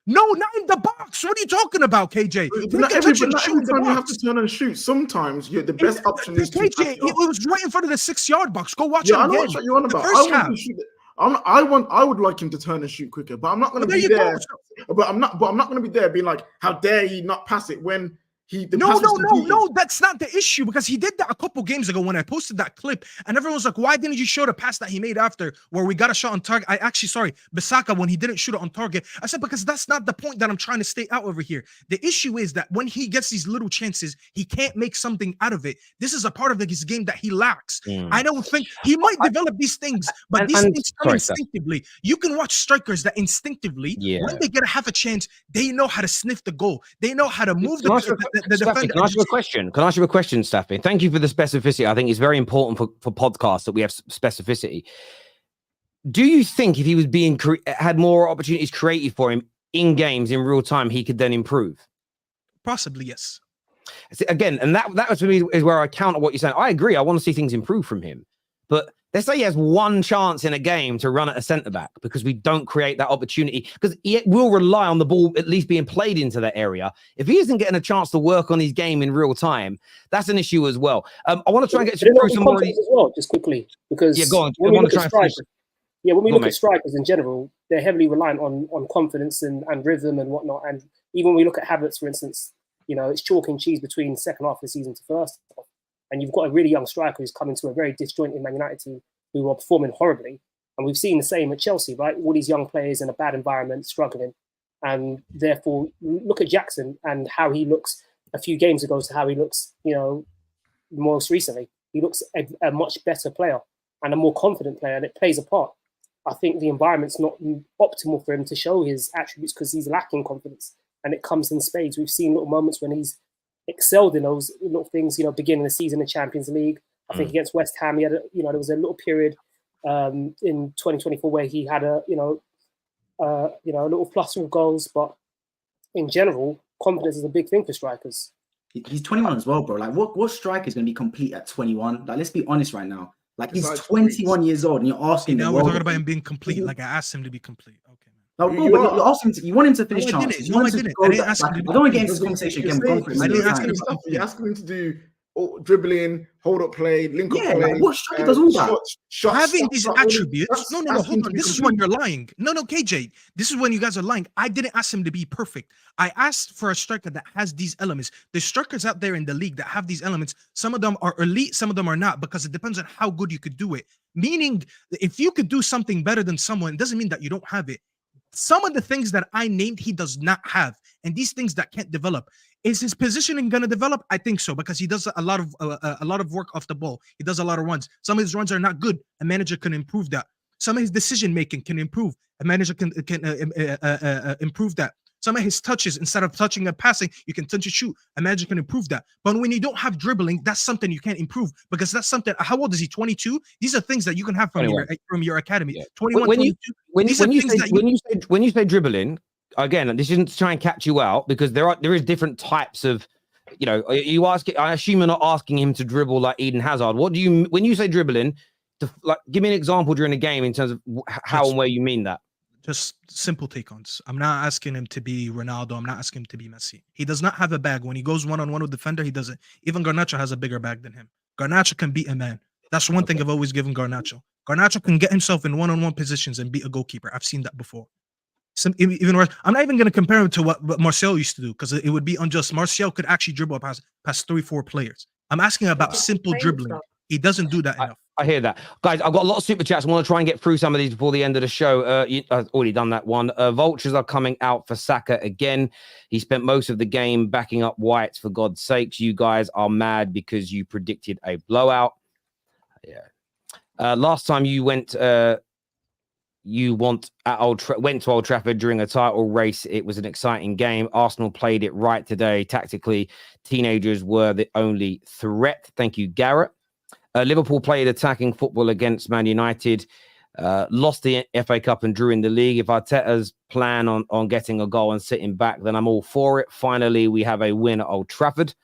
No, not in the box. What are you talking about, KJ? Not every time you have to turn and shoot. Sometimes the best option is KJ, to it was right in front of the 6-yard box. Go watch it I again. know what you're on about. I would like him to turn and shoot quicker, but I'm not going to be there. But I'm not going to be there being like, how dare he not pass it when No, that's not the issue because he did that a couple games ago when I posted that clip and everyone was like, why didn't you show the pass that he made after where we got a shot on target? Bissaka, when he didn't shoot it on target, I said, because that's not the point that I'm trying to state out over here. The issue is that when he gets these little chances, he can't make something out of it. This is a part of his game that he lacks. I don't think he might develop these things, but these things come instinctively. You can watch strikers that instinctively, when they get a chance, they know how to sniff the goal. They know how to move the defender. Can I ask you a question? Can I ask you a question, Staffy? Thank you for the specificity. I think it's very important for podcasts that we have specificity. Do you think if he was had more opportunities created for him in games in real time, he could then improve? Possibly, yes. Again, and that was for me is where I counter what you're saying. I agree. I want to see things improve from him, but let's say he has one chance in a game to run at a centre back because we don't create that opportunity because he will rely on the ball at least being played into that area. If he isn't getting a chance to work on his game in real time, that's an issue as well. I want to try and get through some more as well, just quickly, because go on. When we look at strikers in general, they're heavily reliant on confidence and rhythm and whatnot. And even when we look at Havertz, for instance, it's chalk and cheese between second half of the season to first half. And you've got a really young striker who's come into a very disjointed Man United team who are performing horribly. And we've seen the same at Chelsea, right? All these young players in a bad environment struggling. And therefore, look at Jackson and how he looks a few games ago to how he looks, most recently. He looks a much better player and a more confident player, and it plays a part. I think the environment's not optimal for him to show his attributes because he's lacking confidence. And it comes in spades. We've seen little moments when he's excelled in those little things, beginning of the season in Champions League. I think against West Ham, he had, there was a little period in 2024 where he had a little fluster of goals. But in general, confidence is a big thing for strikers. He's 21 as well, bro. Like, what striker is going to be complete at 21? Like, let's be honest right now. Like, he's 21 years old, and you're asking. Now we're talking about him being complete. Like, I asked him to be complete. Okay. No, you're asking you want him to finish chances. I didn't. I didn't ask him. I don't want to get into this conversation again. I didn't ask him stuff. You're asking him to do dribbling, hold up play, link up play. Like, what striker does all that? Shots, having these attributes. No, hold on. This is when you're lying. No, KJ. This is when you guys are lying. I didn't ask him to be perfect. I asked for a striker that has these elements. There's strikers out there in the league that have these elements. Some of them are elite, some of them are not, because it depends on how good you could do it. Meaning, if you could do something better than someone, it doesn't mean that you don't have it. Some of the things that I named, he does not have. And these things that can't develop. Is his positioning going to develop? I think so, because he does a lot of work off the ball. He does a lot of runs. Some of his runs are not good. A manager can improve that. Some of his decision-making can improve. A manager can improve that. Some of his touches, instead of touching and passing, you can touch and shoot. A manager can improve that. But when you don't have dribbling, that's something you can't improve, because that's something. How old is he? 22? These are things that you can have from your academy. Yeah. 21, when you say dribbling, again, this isn't to try and catch you out because there is different types of, you know, you ask. I assume you're not asking him to dribble like Eden Hazard. What do you when you say dribbling? Like, give me an example during a game in terms of how and where you mean that. Just simple take-ons. I'm not asking him to be Ronaldo. I'm not asking him to be Messi. He does not have a bag. When he goes one-on-one with defender, he doesn't. Even Garnacho has a bigger bag than him. Garnacho can beat a man. That's one thing I've always given Garnacho. Garnacho can get himself in one-on-one positions and beat a goalkeeper. I've seen that before. Even worse, I'm not even going to compare him to what Martial used to do because it would be unjust. Martial could actually dribble past 3-4 players. I'm asking about simple dribbling. He doesn't do that enough. I hear that. Guys, I've got a lot of super chats. I want to try and get through some of these before the end of the show. I've already done that one. Vultures are coming out for Saka again. He spent most of the game backing up White, for God's sakes. You guys are mad because you predicted a blowout. Yeah. Last time you went to Old Trafford during a title race. It was an exciting game. Arsenal played it right today. Tactically, teenagers were the only threat. Thank you, Garrett. Liverpool played attacking football against Man United, lost the FA Cup and drew in the league. If Arteta's plan on getting a goal and sitting back, then I'm all for it. Finally, we have a win at Old Trafford.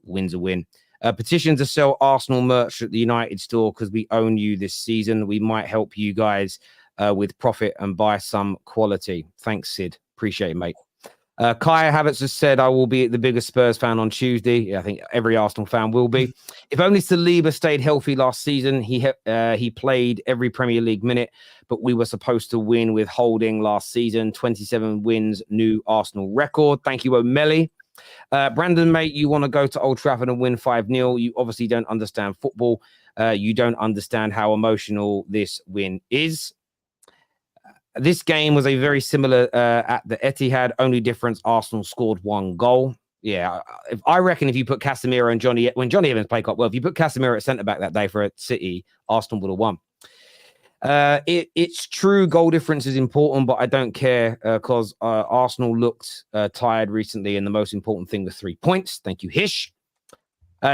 Win's a win. Petition to sell Arsenal merch at the United store because we own you this season. We might help you guys with profit and buy some quality. Thanks, Sid. Appreciate it, mate. Kai Havertz has said, I will be the biggest Spurs fan on Tuesday. Yeah, I think every Arsenal fan will be. If only Saliba stayed healthy last season, he played every Premier League minute, but we were supposed to win with Holding last season. 27 wins, new Arsenal record. Thank you, O'Malley. Brandon, mate, you want to go to Old Trafford and win 5-0. You obviously don't understand football. You don't understand how emotional this win is. This game was a very similar at the Etihad. Only difference, Arsenal scored 1 goal. Yeah, I reckon if you put Casemiro and when Johnny Evans played quite well, if you put Casemiro at centre back that day for City, Arsenal would have won. It's true, goal difference is important, but I don't care because Arsenal looked tired recently, and the most important thing was 3 points. Thank you, Hish.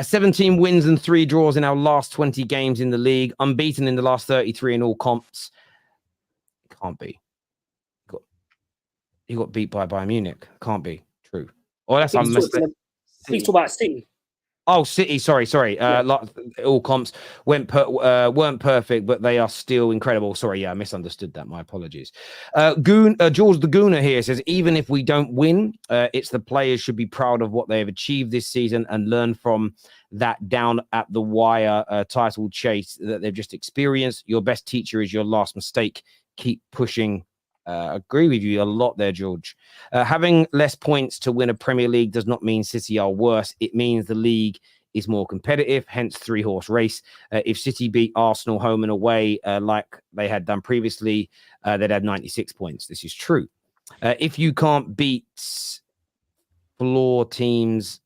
17 wins and 3 draws in our last 20 games in the league, unbeaten in the last 33 in all comps. Can't be. He got beat by Bayern Munich. Can't be true. Oh, that's Please talk about City. Oh, City. Sorry. All comps weren't perfect, but they are still incredible. Sorry, I misunderstood that. My apologies. George the Gooner here says, even if we don't win, it's the players should be proud of what they have achieved this season and learn from that down at the wire title chase that they've just experienced. Your best teacher is your last mistake. Keep pushing. Agree with you a lot there, George. Having less points to win a Premier League does not mean City are worse. It means the league is more competitive, hence 3-horse race. If City beat Arsenal home and away like they had done previously, they'd have 96 points. This is true. If you can't beat floor teams,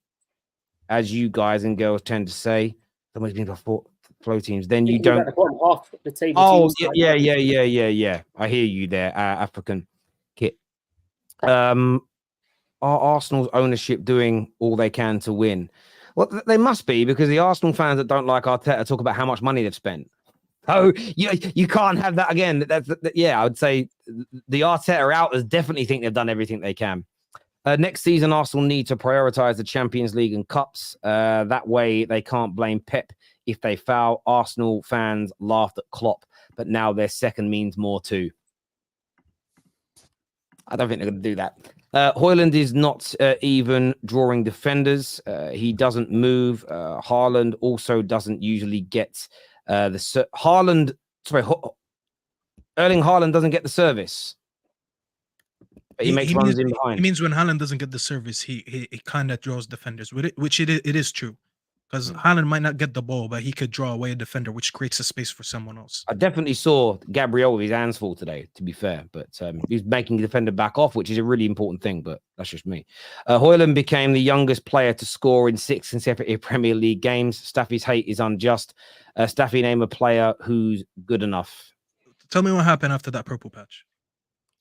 as you guys and girls tend to say, somebody's been before flow teams, then you don't. The bottom half of the table. Oh, yeah. I hear you there, African kit. Are Arsenal's ownership doing all they can to win? Well, they must be, because the Arsenal fans that don't like Arteta talk about how much money they've spent. Oh, you can't have that again. I would say the Arteta outers definitely think they've done everything they can. Next season, Arsenal need to prioritize the Champions League and Cups. That way, they can't blame Pep if they foul. Arsenal fans laughed at Klopp, but now their second means more too. I don't think they're going to do that. Højlund is not even drawing defenders. He doesn't move. Haaland also doesn't usually get Erling Haaland doesn't get the service. But he makes runs in behind. It means when Haaland doesn't get the service, he kind of draws defenders with it, which it is true. Because Haaland might not get the ball, but he could draw away a defender, which creates a space for someone else. I definitely saw Gabriel with his hands full today, to be fair. But he's making the defender back off, which is a really important thing, but that's just me. Højlund became the youngest player to score in 6 consecutive Premier League games. Staffy's hate is unjust. Staffy, name a player who's good enough. Tell me what happened after that purple patch.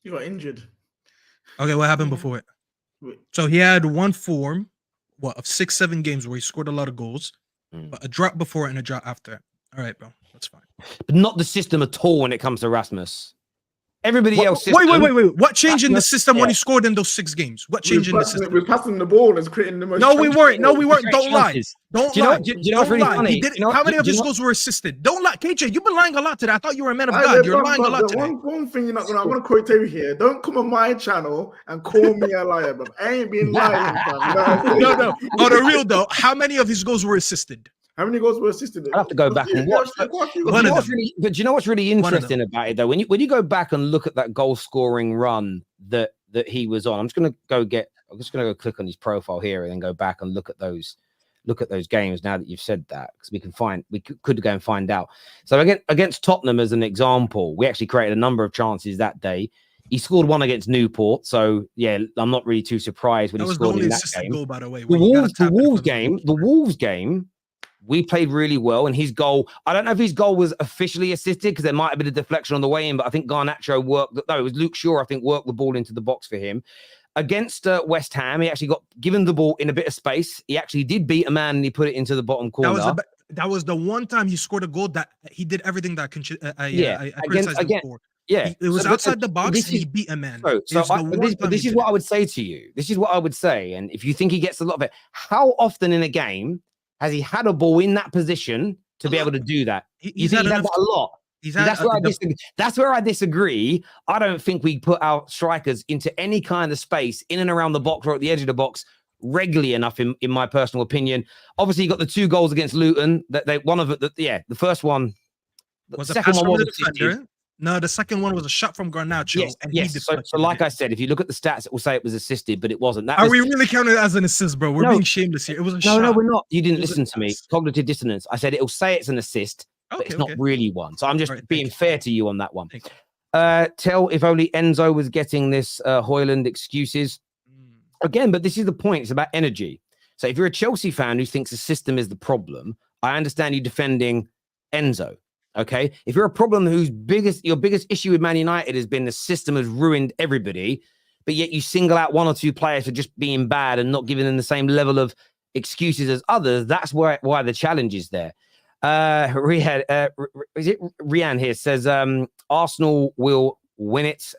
You got injured. Okay, what happened before it? So he had one form, of 6-7 games where he scored a lot of goals, but a drop before and a drop after. All right, bro, that's fine. But not the system at all when it comes to Rasmus. Everybody else. Wait. What changed in the system when he scored in those 6 games? What changed in the system? We're passing the ball and creating the most. No, we weren't. Create Don't lie. chances. Don't Do you know lie. what- do you know what's Don't really lie. funny? He did, Do you know- how many of do you his know- goals were assisted? Don't lie. KJ, you've been lying a lot today. I thought you were a man of God. You're lying a lot today. One thing you're not gonna. I'm gonna quote Terry here. Don't come on my channel and call me a liar, bro. I ain't been lying, fam. No. On the real though, how many of his goals were assisted? How many goals were assisted? I have to go back and watch. But One of them. But do you know what's really One of interesting about it though? When you go back and look at that goal scoring run that he was on, I'm just gonna go click on his profile here and then go back and look at those games now that you've said that, because we could go and find out. So against Tottenham as an example, we actually created a number of chances that day. He scored one against Newport, so yeah, I'm not really too surprised when That he was the scored only in that assisted game. goal, by the way. The Wolves game, we played really well, and his goal, I don't know if his goal was officially assisted because there might have been a deflection on the way in, but I think Garnacho it was Luke Shaw, I think, worked the ball into the box for him. Against West Ham, he actually got given the ball in a bit of space. He actually did beat a man and he put it into the bottom corner. That was the one time he scored a goal that he did everything that I criticized him for. Yeah, it was outside the box and he beat a man. This is what I would say to you. This is what I would say. And if you think he gets a lot of it, how often in a game has he had a ball in that position to be able to do that? He's had that a lot. That's where I disagree. I don't think we put our strikers into any kind of space in and around the box or at the edge of the box regularly enough, in my personal opinion. Obviously, you got the 2 goals against Luton. The first one was the second one was defender. No, the second one was a shot from Garnacho. So like I said, if you look at the stats, it will say it was assisted, but it wasn't. Are we really counting it as an assist, bro? We're being shameless here. It was a shot. No, we're not. You didn't listen to me. Cognitive dissonance. I said it'll say it's an assist, but it's not really one. So I'm just being fair to you on that one. Tell if only Enzo was getting this Højlund excuses. Again, but this is the point. It's about energy. So if you're a Chelsea fan who thinks the system is the problem, I understand you defending Enzo. Okay, if you're a problem your biggest issue with Man United has been the system has ruined everybody, but yet you single out 1 or 2 players for just being bad and not giving them the same level of excuses as others, that's why the challenge is there. Rian here says Arsenal will win it.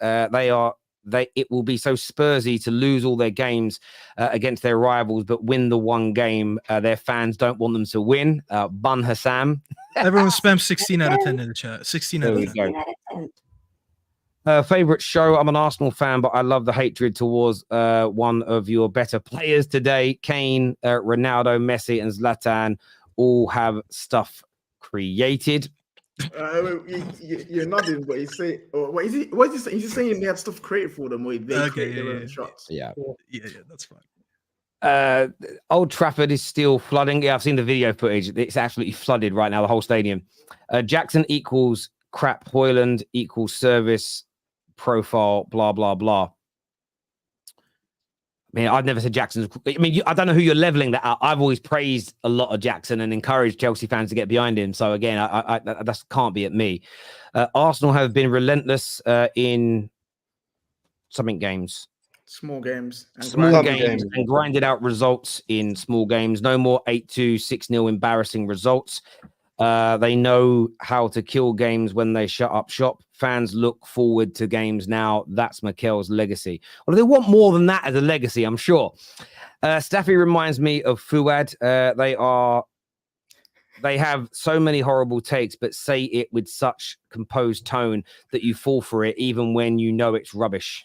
It will be so Spursy to lose all their games against their rivals, but win the one game their fans don't want them to win. Bun Hassam. Everyone spam 16 out of 10 in the chat. 16 out of 10. Favorite show. I'm an Arsenal fan, but I love the hatred towards one of your better players today. Kane, Ronaldo, Messi, and Zlatan all have stuff created. You're nodding, but he's saying, what is he? What is he saying? He's saying they had stuff created for them, or they created their own shots. Yeah, that's fine. Old Trafford is still flooding. Yeah, I've seen the video footage. It's absolutely flooded right now, the whole stadium. Jackson equals crap. Højlund equals service profile. Blah blah blah. I mean, I've never said Jackson's. I mean, I don't know who you're leveling that at. I've always praised a lot of Jackson and encouraged Chelsea fans to get behind him. So again, that can't be at me. Arsenal have been relentless in something games. Small games. And grinded out results in small games. No more 8-2, 6-0 embarrassing results. They know how to kill games when they shut up shop. Fans look forward to games now. That's Mikel's legacy. Well, they want more than that as a legacy, I'm sure. Staffy reminds me of Fuad. They have so many horrible takes, but say it with such composed tone that you fall for it, even when you know it's rubbish.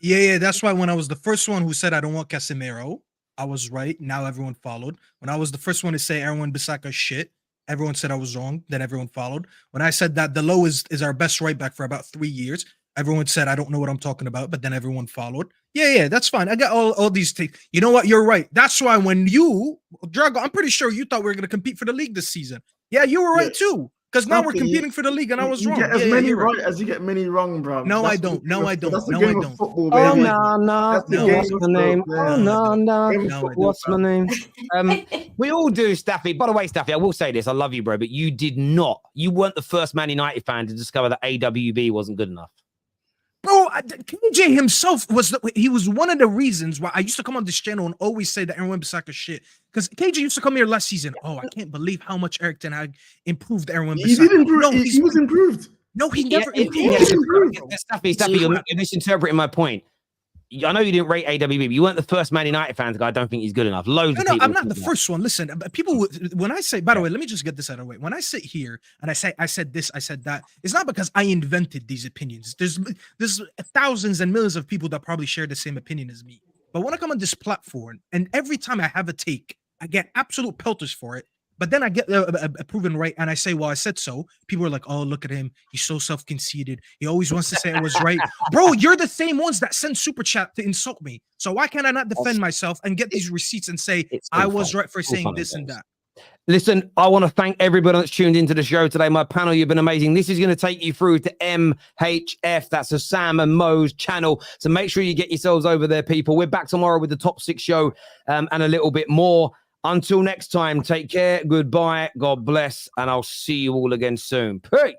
Yeah. That's why when I was the first one who said I don't want Casemiro, I was right. Now everyone followed. When I was the first one to say Aaron Bissaka shit, everyone said I was wrong. Then everyone followed. When I said that Delo is our best right back for about 3 years, everyone said I don't know what I'm talking about, but then everyone followed. Yeah, that's fine. I got all these things. You know what? You're right. That's why when you, Drago, I'm pretty sure you thought we were going to compete for the league this season. Yeah, you were right too. Because now we're competing for the league, and I was wrong. You get as many right as you get many wrong, bro. No, I don't. No, I don't. That's the No, game I of don't. football, Oh, baby. no. What's my name? Oh, no. What's my name? We all do, Staffy. By the way, Staffy, I will say this. I love you, bro, but you weren't the first Man United fan to discover that AWB wasn't good enough. Bro, KJ himself was one of the reasons why I used to come on this channel and always say that Aaron Bissaka shit. Because KJ used to come here last season. Oh, I can't believe how much Eric Ten Hag improved Aaron Bissaka. He did improve. He was improved. No, he Yeah, never it- improved. Staffy, you're misinterpreting my point. I know you didn't rate AWB, but you weren't the first Man United fan to go, I don't think he's good enough. Loads of No, people. I'm not think the that. first one. Listen, people, when I say, by the way, let me just get this out of the way. When I sit here and I said this, I said that, it's not because I invented these opinions. There's thousands and millions of people that probably share the same opinion as me. But when I come on this platform, and every time I have a take, I get absolute pelters for it. But then I get proven right, and I say, well, I said so. People are like, oh, look at him. He's so self-conceited. He always wants to say I was right. Bro, you're the same ones that send super chat to insult me. So why can't I not defend myself and get these receipts and say I was right for saying this and that? Listen, I want to thank everybody that's tuned into the show today. My panel, you've been amazing. This is going to take you through to MHF. That's a Sam and Mo's channel. So make sure you get yourselves over there, people. We're back tomorrow with the top 6 show and a little bit more. Until next time, take care. Goodbye. God bless. And I'll see you all again soon. Peace.